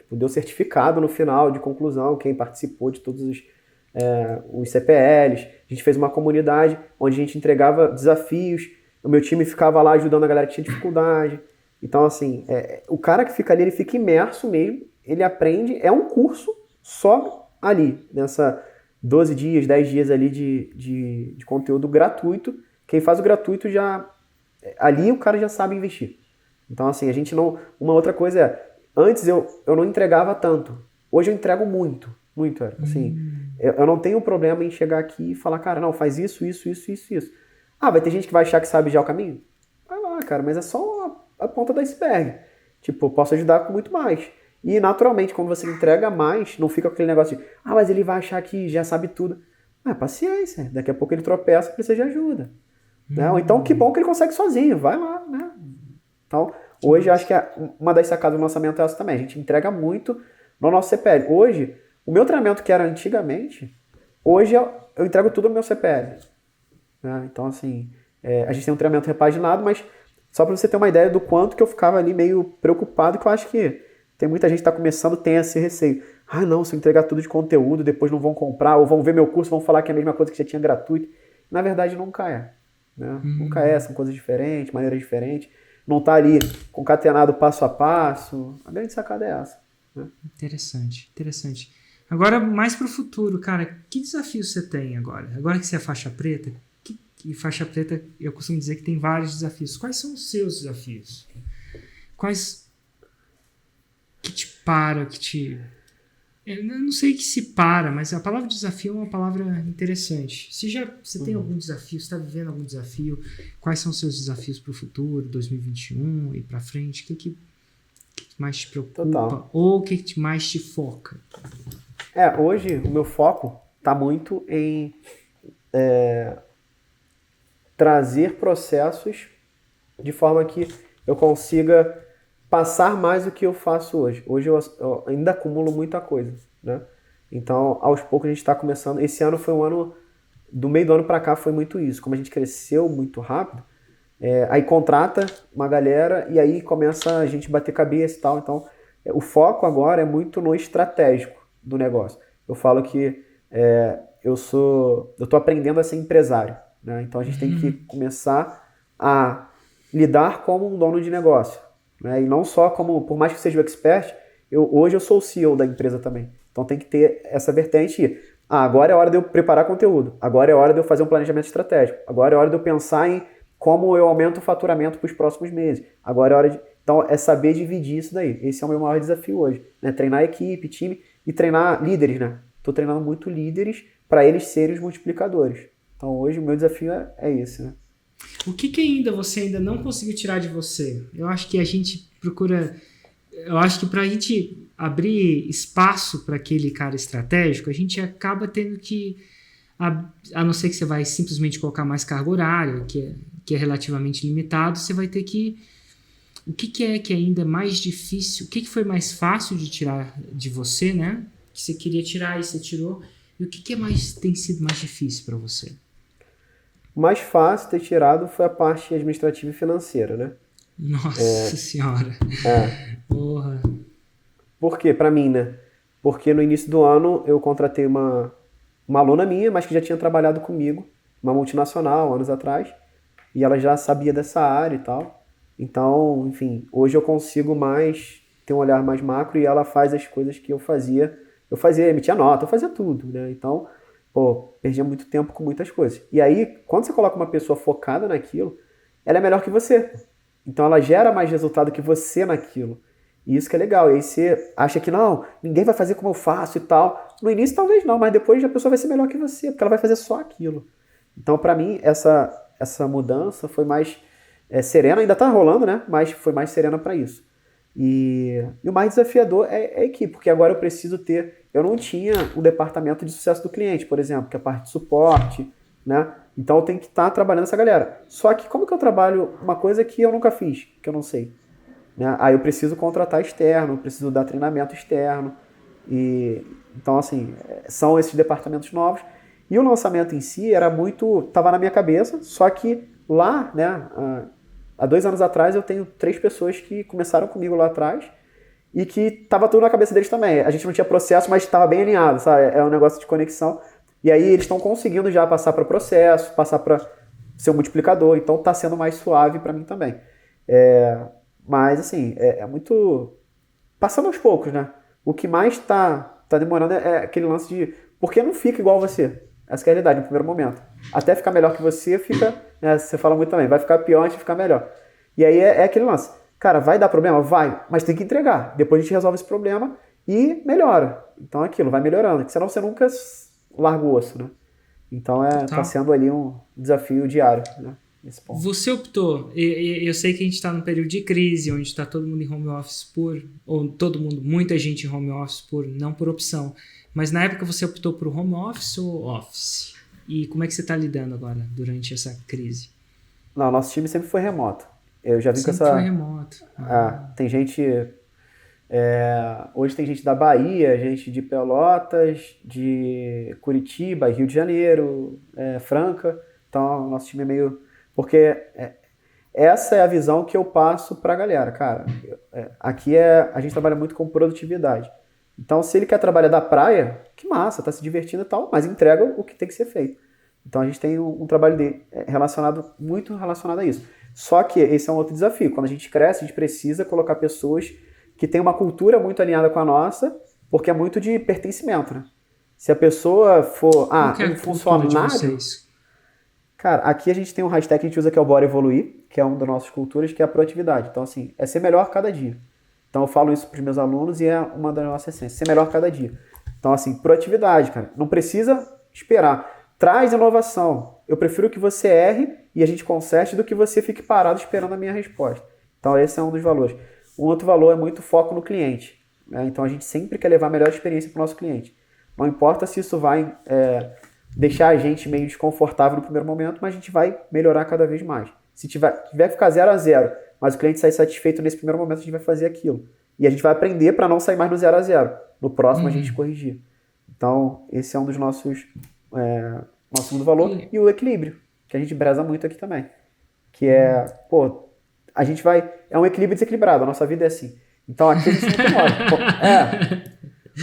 deu certificado no final de conclusão, quem participou de todos os CPLs. A gente fez uma comunidade onde a gente entregava desafios, o meu time ficava lá ajudando a galera que tinha dificuldade. Então, assim, o cara que fica ali, ele fica imerso mesmo, ele aprende, é um curso só ali, nessa 12 dias, 10 dias ali de conteúdo gratuito. Quem faz o gratuito ali o cara já sabe investir. Então, assim, a gente não... Uma outra coisa antes eu não entregava tanto. Hoje eu entrego muito, muito, Érico. Assim, eu não tenho problema em chegar aqui e falar, cara, não, faz isso. Vai ter gente que vai achar que sabe já o caminho? Vai lá, cara, mas é só a ponta do iceberg. Tipo, eu posso ajudar com muito mais. E, naturalmente, quando você entrega mais, não fica aquele negócio de, mas ele vai achar que já sabe tudo. Paciência. Daqui a pouco ele tropeça e precisa de ajuda. Né? Ou então, que bom que ele consegue sozinho. Vai lá, né? Então, hoje, acho que uma das sacadas do lançamento é essa também. A gente entrega muito no nosso CPL. Hoje, o meu treinamento que era antigamente, hoje eu entrego tudo no meu CPL. Né? Então, assim, a gente tem um treinamento repaginado, mas só para você ter uma ideia do quanto que eu ficava ali meio preocupado, que eu acho que tem muita gente que está começando, tem esse receio. Não, se eu entregar tudo de conteúdo, depois não vão comprar, ou vão ver meu curso, vão falar que é a mesma coisa que já tinha gratuito. Na verdade, nunca é. Né? Nunca é, são coisas diferentes, maneiras diferentes. Não está ali concatenado passo a passo. A grande sacada é essa. Né? Interessante. Agora, mais para o futuro, cara, que desafios você tem agora? Agora que você é faixa preta, e faixa preta, eu costumo dizer que tem vários desafios. Quais são os seus desafios? Quais que te para, eu não sei que se para, mas a palavra desafio é uma palavra interessante. Você tem algum desafio, você está vivendo algum desafio? Quais são os seus desafios para o futuro, 2021 e para frente? O que mais te preocupa? Total. Ou o que mais te foca? Hoje o meu foco está muito em trazer processos de forma que eu consiga passar mais do que eu faço hoje. Hoje eu ainda acumulo muita coisa, né? Então, aos poucos a gente está começando. Esse ano foi um ano, do meio do ano para cá foi muito isso. Como a gente cresceu muito rápido, aí contrata uma galera e aí começa a gente bater cabeça e tal. Então, o foco agora é muito no estratégico do negócio. Eu falo que eu tô aprendendo a ser empresário, né? Então, a gente tem que começar a lidar como um dono de negócio. Né? E não só como, por mais que seja o expert, hoje eu sou o CEO da empresa também. Então tem que ter essa vertente. Agora é hora de eu preparar conteúdo. Agora é hora de eu fazer um planejamento estratégico. Agora é hora de eu pensar em como eu aumento o faturamento para os próximos meses. Agora é hora de... Então é saber dividir isso daí. Esse é o meu maior desafio hoje. Né? Treinar equipe, time e treinar líderes. Né? Estou treinando muito líderes para eles serem os multiplicadores. Então hoje o meu desafio é esse, né? O que você ainda não conseguiu tirar de você? Eu acho que a gente procura... Eu acho que para a gente abrir espaço para aquele cara estratégico, a gente acaba tendo que... A não ser que você vai simplesmente colocar mais carga horária, que é relativamente limitado, você vai ter que... O que é que ainda é mais difícil? O que foi mais fácil de tirar de você, né? Que você queria tirar e você tirou. E o que tem sido mais difícil para você? O mais fácil ter tirado foi a parte administrativa e financeira, né? Nossa Senhora. Porra. Por quê? Pra mim, né? Porque no início do ano eu contratei uma aluna minha, mas que já tinha trabalhado comigo, uma multinacional, anos atrás, e ela já sabia dessa área e tal. Então, enfim, hoje eu consigo mais ter um olhar mais macro e ela faz as coisas que eu fazia. Emitia nota, eu fazia tudo, né? Então... perdia muito tempo com muitas coisas. E aí, quando você coloca uma pessoa focada naquilo, ela é melhor que você. Então ela gera mais resultado que você naquilo. E isso que é legal. E aí você acha que não, ninguém vai fazer como eu faço e tal. No início talvez não, mas depois a pessoa vai ser melhor que você, porque ela vai fazer só aquilo. Então para mim essa mudança foi mais serena, ainda tá rolando, né? Mas foi mais serena para isso. E o mais desafiador é a equipe, porque agora eu preciso ter... Eu não tinha um departamento de sucesso do cliente, por exemplo, que é a parte de suporte, né? Então eu tenho que estar trabalhando essa galera. Só que como que eu trabalho uma coisa que eu nunca fiz, que eu não sei? Né? Aí eu preciso contratar externo, eu preciso dar treinamento externo. Então, assim, são esses departamentos novos. E o lançamento em si era muito... Estava na minha cabeça, só que lá, né... Há 2 anos atrás eu tenho 3 pessoas que começaram comigo lá atrás e que estava tudo na cabeça deles também. A gente não tinha processo, mas estava bem alinhado, sabe? É um negócio de conexão. E aí eles estão conseguindo já passar para processo, passar para ser um multiplicador. Então está sendo mais suave para mim também. Mas assim, é muito... Passando aos poucos, né? O que mais tá demorando é aquele lance de... Por que não fica igual você? Essa que é a realidade no primeiro momento. Até ficar melhor que você, fica... Né, você fala muito também, vai ficar pior antes de ficar melhor. E aí é aquele lance. Cara, vai dar problema? Vai, mas tem que entregar. Depois a gente resolve esse problema e melhora. Então é aquilo, vai melhorando. Porque senão você nunca larga o osso, né? Então tá sendo ali um desafio diário, né? Nesse ponto. Você optou, eu sei que a gente está num período de crise, onde está todo mundo em home office muita gente em home office não por opção. Mas na época você optou por home office ou office? E como é que você está lidando agora, durante essa crise? Não, nosso time sempre foi remoto. Eu já vi sempre com essa... foi remoto. Tem gente... hoje tem gente da Bahia, gente de Pelotas, de Curitiba, Rio de Janeiro, Franca. Então, nosso time é meio... Porque essa é a visão que eu passo pra galera, cara. Aqui a gente trabalha muito com produtividade. Então, se ele quer trabalhar da praia, que massa, tá se divertindo e tal, mas entrega o que tem que ser feito. Então, a gente tem um trabalho muito relacionado a isso. Só que esse é um outro desafio. Quando a gente cresce, a gente precisa colocar pessoas que têm uma cultura muito alinhada com a nossa, porque é muito de pertencimento, né? Se a pessoa for um funcionário... Cara, aqui a gente tem um hashtag que a gente usa que é o Bora Evoluir, que é uma das nossas culturas, que é a proatividade. Então, assim, é ser melhor cada dia. Então eu falo isso para os meus alunos e é uma das nossas essências, ser melhor cada dia. Então assim, proatividade, cara. Não precisa esperar. Traz inovação. Eu prefiro que você erre e a gente conserte do que você fique parado esperando a minha resposta. Então esse é um dos valores. Um outro valor é muito foco no cliente. Né? Então a gente sempre quer levar a melhor experiência para o nosso cliente. Não importa se isso vai deixar a gente meio desconfortável no primeiro momento, mas a gente vai melhorar cada vez mais. Se tiver que ficar 0-0, mas o cliente sair satisfeito nesse primeiro momento, a gente vai fazer aquilo. E a gente vai aprender para não sair mais no 0-0. No próximo a gente corrigir. Então, esse é um dos nossos... nosso segundo valor. E o equilíbrio, que a gente preza muito aqui também. Que a gente vai... É um equilíbrio desequilibrado. A nossa vida é assim. Então, aqui a gente não tem hora.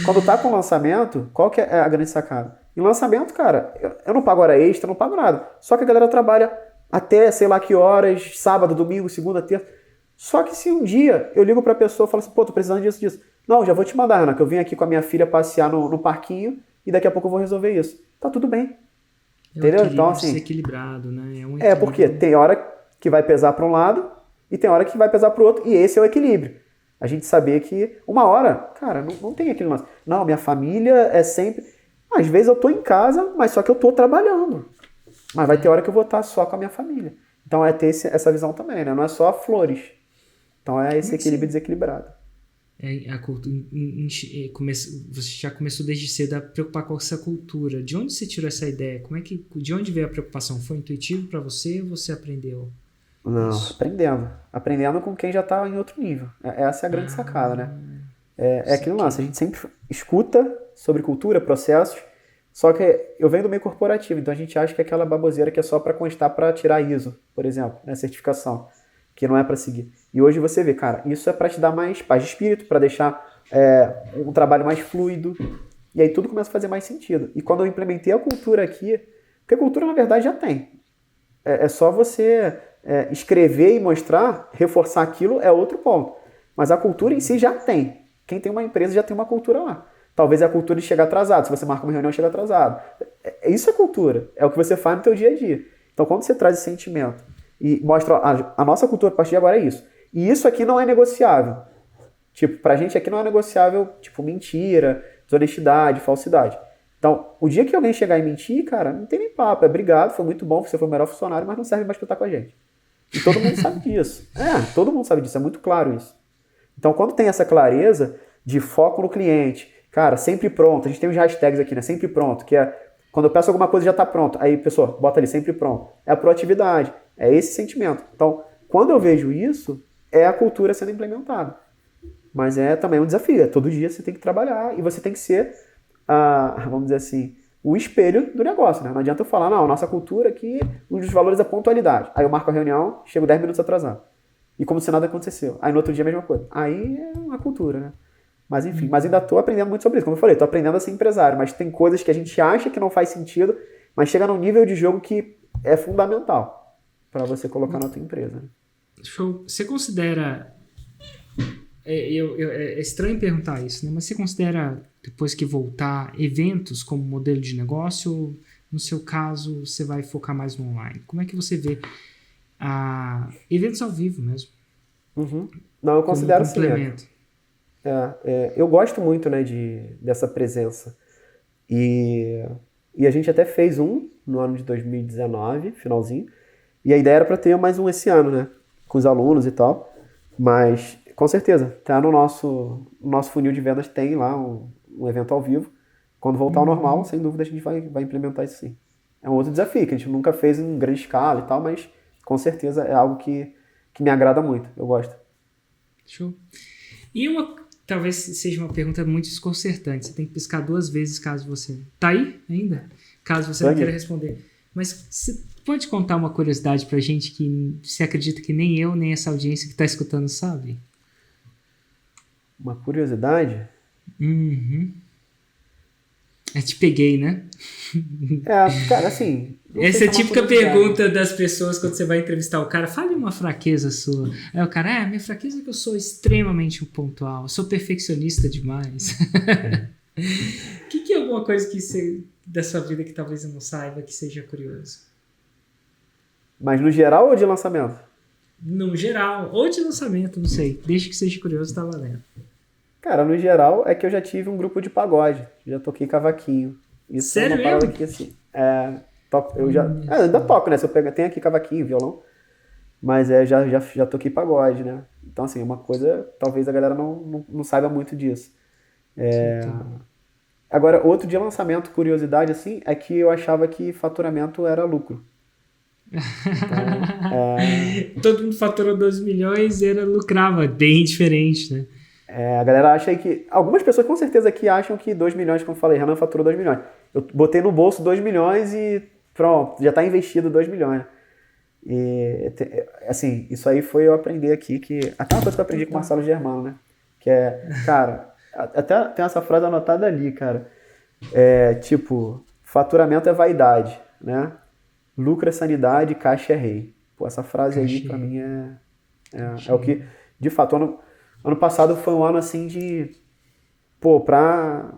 Quando tá com lançamento, qual que é a grande sacada? Em lançamento, cara, eu não pago hora extra, não pago nada. Só que a galera trabalha até sei lá que horas, sábado, domingo, segunda, terça. Só que se um dia eu ligo pra pessoa e falo assim, tô precisando disso. Não, já vou te mandar, Ana, que eu vim aqui com a minha filha passear no parquinho e daqui a pouco eu vou resolver isso. Tá tudo bem. Entendeu? Então, assim... desequilibrado, né? Porque tem hora que vai pesar pra um lado e tem hora que vai pesar pro outro. E esse é o equilíbrio. A gente saber que uma hora, cara, não tem aquele lance. Não, minha família é sempre... Às vezes eu tô em casa, mas só que eu tô trabalhando. Mas vai ter hora que eu vou estar só com a minha família. Então é ter essa visão também, né? Não é só flores. Então é esse equilíbrio desequilibrado. Você já começou desde cedo a preocupar com essa cultura. De onde você tirou essa ideia? De onde veio a preocupação? Foi intuitivo para você ou você aprendeu? Não, aprendendo. Aprendendo com quem já tá em outro nível. Essa é a grande sacada, né? É aquilo lá. A gente sempre escuta sobre cultura, processos, só que eu venho do meio corporativo, então a gente acha que é aquela baboseira que é só para constar para tirar ISO, por exemplo, né, certificação, que não é para seguir. E hoje você vê, cara, isso é para te dar mais paz de espírito, para deixar um trabalho mais fluido, e aí tudo começa a fazer mais sentido. E quando eu implementei a cultura aqui, porque a cultura na verdade já tem, é só você escrever e mostrar, reforçar aquilo é outro ponto, mas a cultura em si já tem. Quem tem uma empresa já tem uma cultura lá. Talvez a cultura de chegar atrasado. Se você marca uma reunião, chega atrasado. Isso é cultura. É o que você faz no teu dia a dia. Então, quando você traz esse sentimento e mostra, ó, a nossa cultura a partir de agora é isso. E isso aqui não é negociável. Tipo, pra gente aqui não é negociável, tipo, mentira, desonestidade, falsidade. Então, o dia que alguém chegar e mentir, cara, não tem nem papo. É obrigado, foi muito bom, você foi o melhor funcionário, mas não serve mais pra estar com a gente. E todo mundo sabe disso. Todo mundo sabe disso, é muito claro isso. Então, quando tem essa clareza de foco no cliente, cara, sempre pronto, a gente tem uns hashtags aqui, né? Sempre pronto, que é quando eu peço alguma coisa já tá pronto. Aí, pessoa, bota ali, sempre pronto. É a proatividade, é esse sentimento. Então, quando eu vejo isso, é a cultura sendo implementada. Mas é também um desafio. Todo dia você tem que trabalhar e você tem que ser, vamos dizer assim, o espelho do negócio, né? Não adianta eu falar, não, nossa cultura aqui, um dos valores é pontualidade. Aí eu marco a reunião, chego 10 minutos atrasado. E como se nada aconteceu. Aí no outro dia a mesma coisa. Aí é uma cultura, né? Mas enfim, mas ainda tô aprendendo muito sobre isso. Como eu falei, tô aprendendo a ser empresário, mas tem coisas que a gente acha que não faz sentido, mas chega num nível de jogo que é fundamental para você colocar na tua empresa. Né? Show. Você considera... É estranho perguntar isso, né? Mas você considera, depois que voltar, eventos como modelo de negócio? Ou, no seu caso, você vai focar mais no online? Como é que você vê eventos ao vivo mesmo? Uhum. Não, eu considero como complemento. Sim. Eu gosto muito, né, dessa presença. E a gente até fez um no ano de 2019, finalzinho. E a ideia era para ter mais um esse ano, né? Com os alunos e tal. Mas, com certeza, tá no nosso funil de vendas, tem lá um evento ao vivo. Quando voltar ao normal, sem dúvida a gente vai implementar isso sim. É um outro desafio, que a gente nunca fez em grande escala e tal, mas com certeza é algo que me agrada muito. Eu gosto. Show. E talvez seja uma pergunta muito desconcertante. Você tem que piscar 2 vezes caso você... Tá aí ainda? Caso você não queira responder. Mas você pode contar uma curiosidade pra gente que você acredita que nem eu, nem essa audiência que tá escutando sabe? Uma curiosidade? Uhum. Te peguei, né? Cara, assim... Essa é a típica pergunta das pessoas quando você vai entrevistar o cara. Fale uma fraqueza sua. Aí o cara, minha fraqueza é que eu sou extremamente pontual. Eu sou perfeccionista demais. O que é alguma coisa da sua vida que talvez eu não saiba, que seja curioso? Mas no geral ou de lançamento? No geral. Ou de lançamento, não sei. Desde que seja curioso, tá valendo. Cara, no geral é que eu já tive um grupo de pagode. Já toquei cavaquinho. Isso Sério é uma parada mesmo? que, assim... ainda toco, né? Se eu tenho aqui cavaquinho, violão. Mas já toquei pagode, né? Então, assim, uma coisa... Talvez a galera não saiba muito disso. Agora, outro de lançamento, curiosidade, assim, é que eu achava que faturamento era lucro. Então, todo mundo faturou 2 milhões e lucrava. Bem diferente, né? A galera acha que... Algumas pessoas com certeza aqui acham que 2 milhões, como eu falei, Renan faturou 2 milhões. Eu botei no bolso 2 milhões e pronto, já está investido 2 milhões. E, assim, isso aí foi eu aprender aqui, que... Até uma coisa que eu aprendi com o Marcelo Germano, né? Que é, cara, até tem essa frase anotada ali, cara. Tipo, faturamento é vaidade, né? Lucro é sanidade, caixa é rei. Pô, essa frase aí, pra mim, é o que... De fato, ano passado foi um ano, assim, de... Pô, pra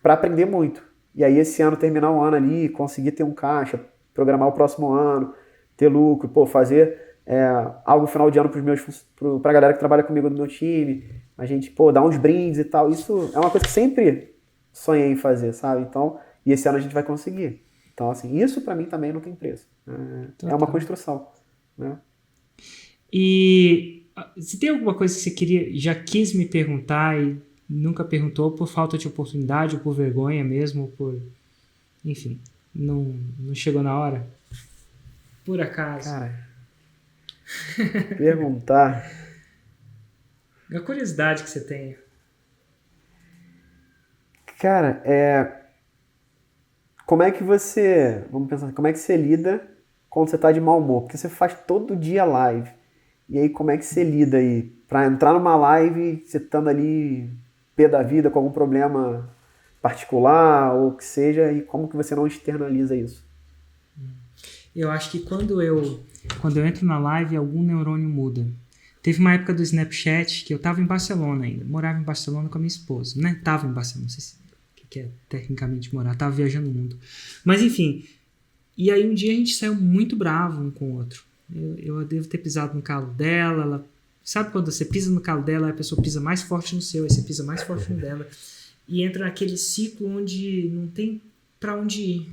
aprender muito. E aí esse ano terminar um ano ali, conseguir ter um caixa, programar o próximo ano, ter lucro, pô, fazer algo no final de ano pra galera que trabalha comigo no meu time, a gente, pô, dar uns brindes e tal. Isso é uma coisa que sempre sonhei em fazer, sabe? Então, e esse ano a gente vai conseguir. Então, assim, isso pra mim também não tem preço. É uma construção, né? E se tem alguma coisa que você já quis me perguntar e nunca perguntou por falta de oportunidade ou por vergonha mesmo, ou por... Enfim, não chegou na hora? Por acaso? Cara, perguntar... A curiosidade que você tem. Cara, como é que você... Vamos pensar, como é que você lida quando você tá de mau humor? Porque você faz todo dia live. E aí, como é que você lida aí? Pra entrar numa live, você estando ali... pé da vida, com algum problema particular ou o que seja, e como que você não externaliza isso? Eu acho que quando eu entro na live, algum neurônio muda. Teve uma época do Snapchat que eu tava em Barcelona ainda, morava em Barcelona com a minha esposa, né? Tava em Barcelona, não sei se o que é tecnicamente morar, tava viajando o mundo. Mas enfim, e aí um dia a gente saiu muito bravo um com o outro. Eu devo ter pisado no calo dela. Ela, sabe quando você pisa no calo dela, a pessoa pisa mais forte no seu, aí você pisa mais forte no dela. E entra naquele ciclo onde não tem pra onde ir.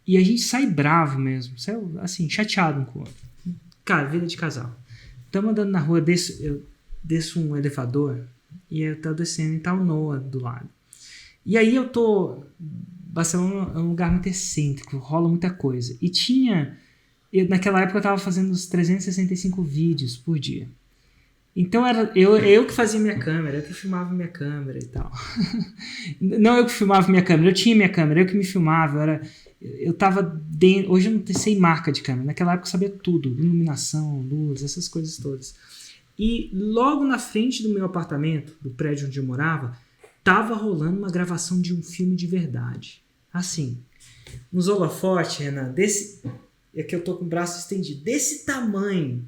E a gente sai bravo mesmo, sai assim, chateado um com o outro. Cara, vida de casal. Estamos andando na rua, eu desço um elevador e eu tô descendo e tá o Noah do lado. E aí eu tô... Barcelona é um lugar muito excêntrico, rola muita coisa. E naquela época eu tava fazendo uns 365 vídeos por dia. Então era eu que fazia minha câmera, eu que filmava minha câmera e tal. Não eu que filmava minha câmera, eu tinha minha câmera, eu que me filmava, eu tava dentro. Hoje eu não sei marca de câmera, naquela época eu sabia tudo, iluminação, luz, essas coisas todas. E logo na frente do meu apartamento, do prédio onde eu morava, tava rolando uma gravação de um filme de verdade. Assim, uns holofotes, Renan, é que eu tô com o braço estendido, desse tamanho.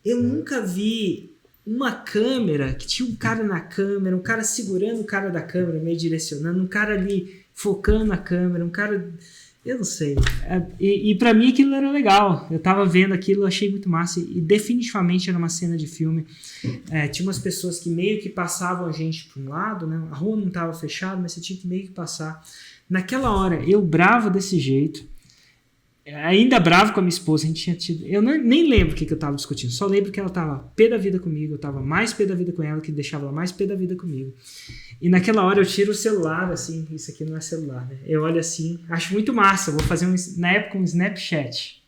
Eu nunca vi uma câmera que tinha um cara na câmera, um cara segurando o cara da câmera, meio direcionando, um cara ali focando a câmera, um cara... Eu não sei. E pra mim aquilo era legal. Eu tava vendo aquilo, achei muito massa. E definitivamente era uma cena de filme. Tinha umas pessoas que meio que passavam a gente pra um lado, né? A rua não tava fechada, mas você tinha que meio que passar. Naquela hora, eu bravo desse jeito, ainda bravo com a minha esposa, a gente tinha tido... Eu nem lembro o que eu tava discutindo, só lembro que ela tava pé da vida comigo, eu tava mais pé da vida com ela, que deixava ela mais pé da vida comigo. E naquela hora eu tiro o celular, assim, isso aqui não é celular, né? Eu olho assim, acho muito massa, vou fazer na época um Snapchat.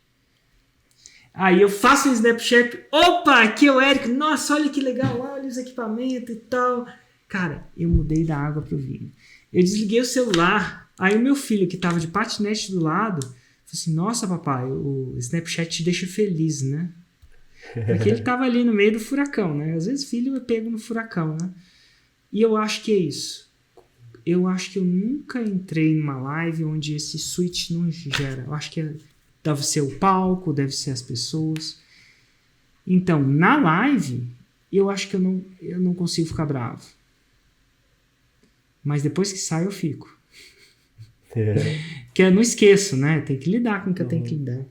Aí eu faço um Snapchat, opa, aqui é o Érico, nossa, olha que legal, olha os equipamentos e tal. Cara, eu mudei da água pro vinho. Eu desliguei o celular, aí o meu filho, que tava de patinete do lado, falou assim, nossa papai, o Snapchat te deixa feliz, né? Porque ele tava ali no meio do furacão, né? Às vezes filho é pego no furacão, né? E eu acho que é isso. Eu acho que eu nunca entrei numa live onde esse switch não gera. Eu acho que deve ser o palco, deve ser as pessoas. Então, na live, eu acho que eu não consigo ficar bravo. Mas depois que sai, eu fico. Que eu não esqueço, né? Tem que lidar com o que eu tenho que lidar.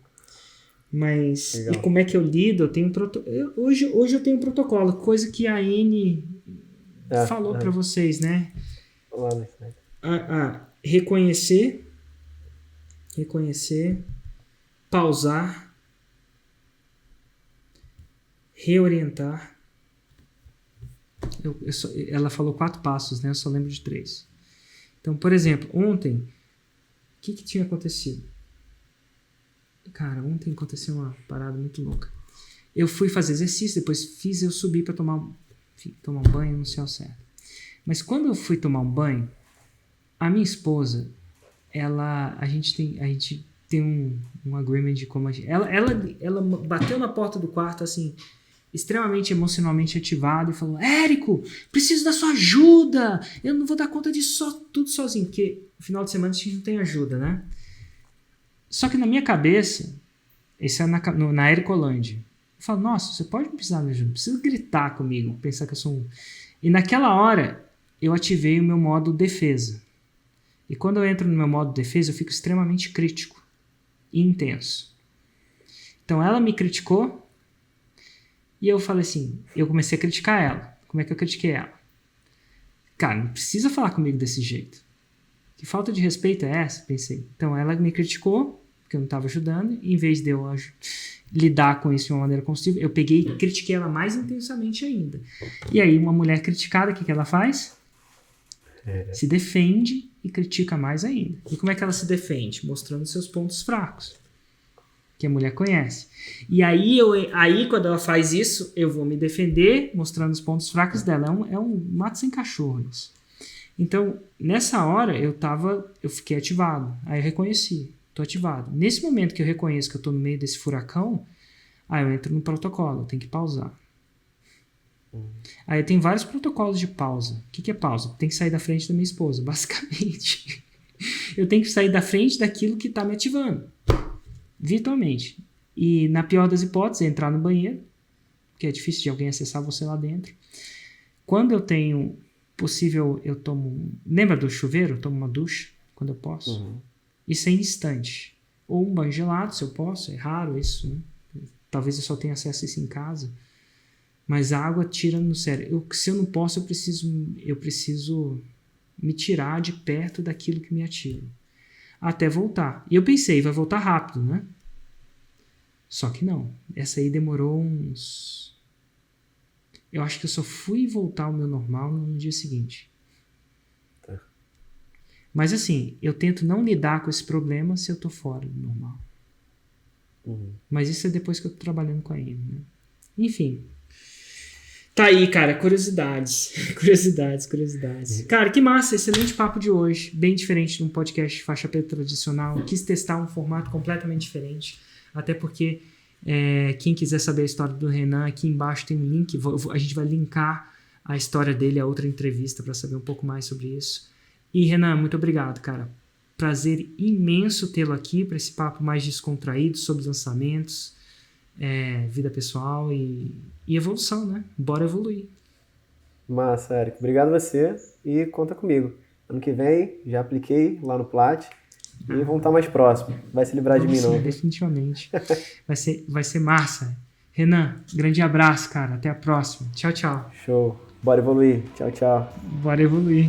Mas, legal. E como é que eu lido? Eu tenho hoje eu tenho um protocolo, coisa que a Anne falou para vocês, né? Reconhecer, pausar, reorientar. Ela falou 4 passos, né? Eu só lembro de 3. Então, por exemplo, ontem, o que tinha acontecido? Cara, ontem aconteceu uma parada muito louca. Eu fui fazer exercício, depois eu subi para tomar um banho, não sei ao certo. Mas quando eu fui tomar um banho, a minha esposa, a gente tem um agreement de como a gente... Ela bateu na porta do quarto, assim, extremamente emocionalmente ativada e falou, Érico, preciso da sua ajuda, eu não vou dar conta disso tudo sozinho, porque no final de semana a gente não tem ajuda, né? Só que na minha cabeça, isso é na Ericolândia, eu falo, nossa, você pode me precisar de ajuda, não precisa gritar comigo, pensar que eu sou um... E naquela hora, eu ativei o meu modo defesa. E quando eu entro no meu modo defesa, eu fico extremamente crítico e intenso. Então ela me criticou e eu falei assim, eu comecei a criticar ela. Como é que eu critiquei ela? Cara, não precisa falar comigo desse jeito. Que falta de respeito é essa? Pensei. Então ela me criticou, porque eu não estava ajudando, e em vez de eu lidar com isso de uma maneira construtiva, eu peguei e critiquei ela mais intensamente ainda. E aí uma mulher criticada, o que ela faz? Se defende e critica mais ainda. E como é que ela se defende? Mostrando seus pontos fracos, que a mulher conhece. E aí quando ela faz isso, eu vou me defender mostrando os pontos fracos dela. É um mato sem cachorro isso. Então, nessa hora, eu fiquei ativado. Aí eu reconheci, tô ativado. Nesse momento que eu reconheço que eu tô no meio desse furacão, aí eu entro no protocolo, eu tenho que pausar. Aí tem vários protocolos de pausa. O que é pausa? Tem que sair da frente da minha esposa, basicamente. Eu tenho que sair da frente daquilo que está me ativando, virtualmente. E na pior das hipóteses, entrar no banheiro, que é difícil de alguém acessar você lá dentro. Quando eu tenho possível, eu tomo... Lembra do chuveiro? Eu tomo uma ducha quando eu posso. Isso é instante. Ou um banho gelado, se eu posso. É raro isso, né? talvez eu só tenha acesso a isso em casa, mas a água tira no sério. Se eu não posso, eu preciso me tirar de perto daquilo que me ativa. Até voltar. E eu pensei, vai voltar rápido, né? Só que não. Essa aí demorou uns... Eu acho que eu só fui voltar ao meu normal no dia seguinte. Tá. Mas assim, eu tento não lidar com esse problema se eu tô fora do normal. Mas isso é depois que eu tô trabalhando com a Amy, né? Enfim. Tá aí, cara. Curiosidades. Curiosidades. Cara, que massa. Excelente papo de hoje. Bem diferente de um podcast faixa preta tradicional. Quis testar um formato completamente diferente. Até porque quem quiser saber a história do Renan, aqui embaixo tem um link. A gente vai linkar a história dele a outra entrevista para saber um pouco mais sobre isso. E Renan, muito obrigado, cara. Prazer imenso tê-lo aqui para esse papo mais descontraído sobre lançamentos, vida pessoal e evolução, né? Bora evoluir. Massa, Érico. Obrigado a você e conta comigo. Ano que vem, já apliquei lá no Plat e vamos estar mais próximo. Vai se livrar de mim, não. Definitivamente. Vai ser massa. Renan, grande abraço, cara. Até a próxima. Tchau, tchau. Show. Bora evoluir. Tchau, tchau. Bora evoluir.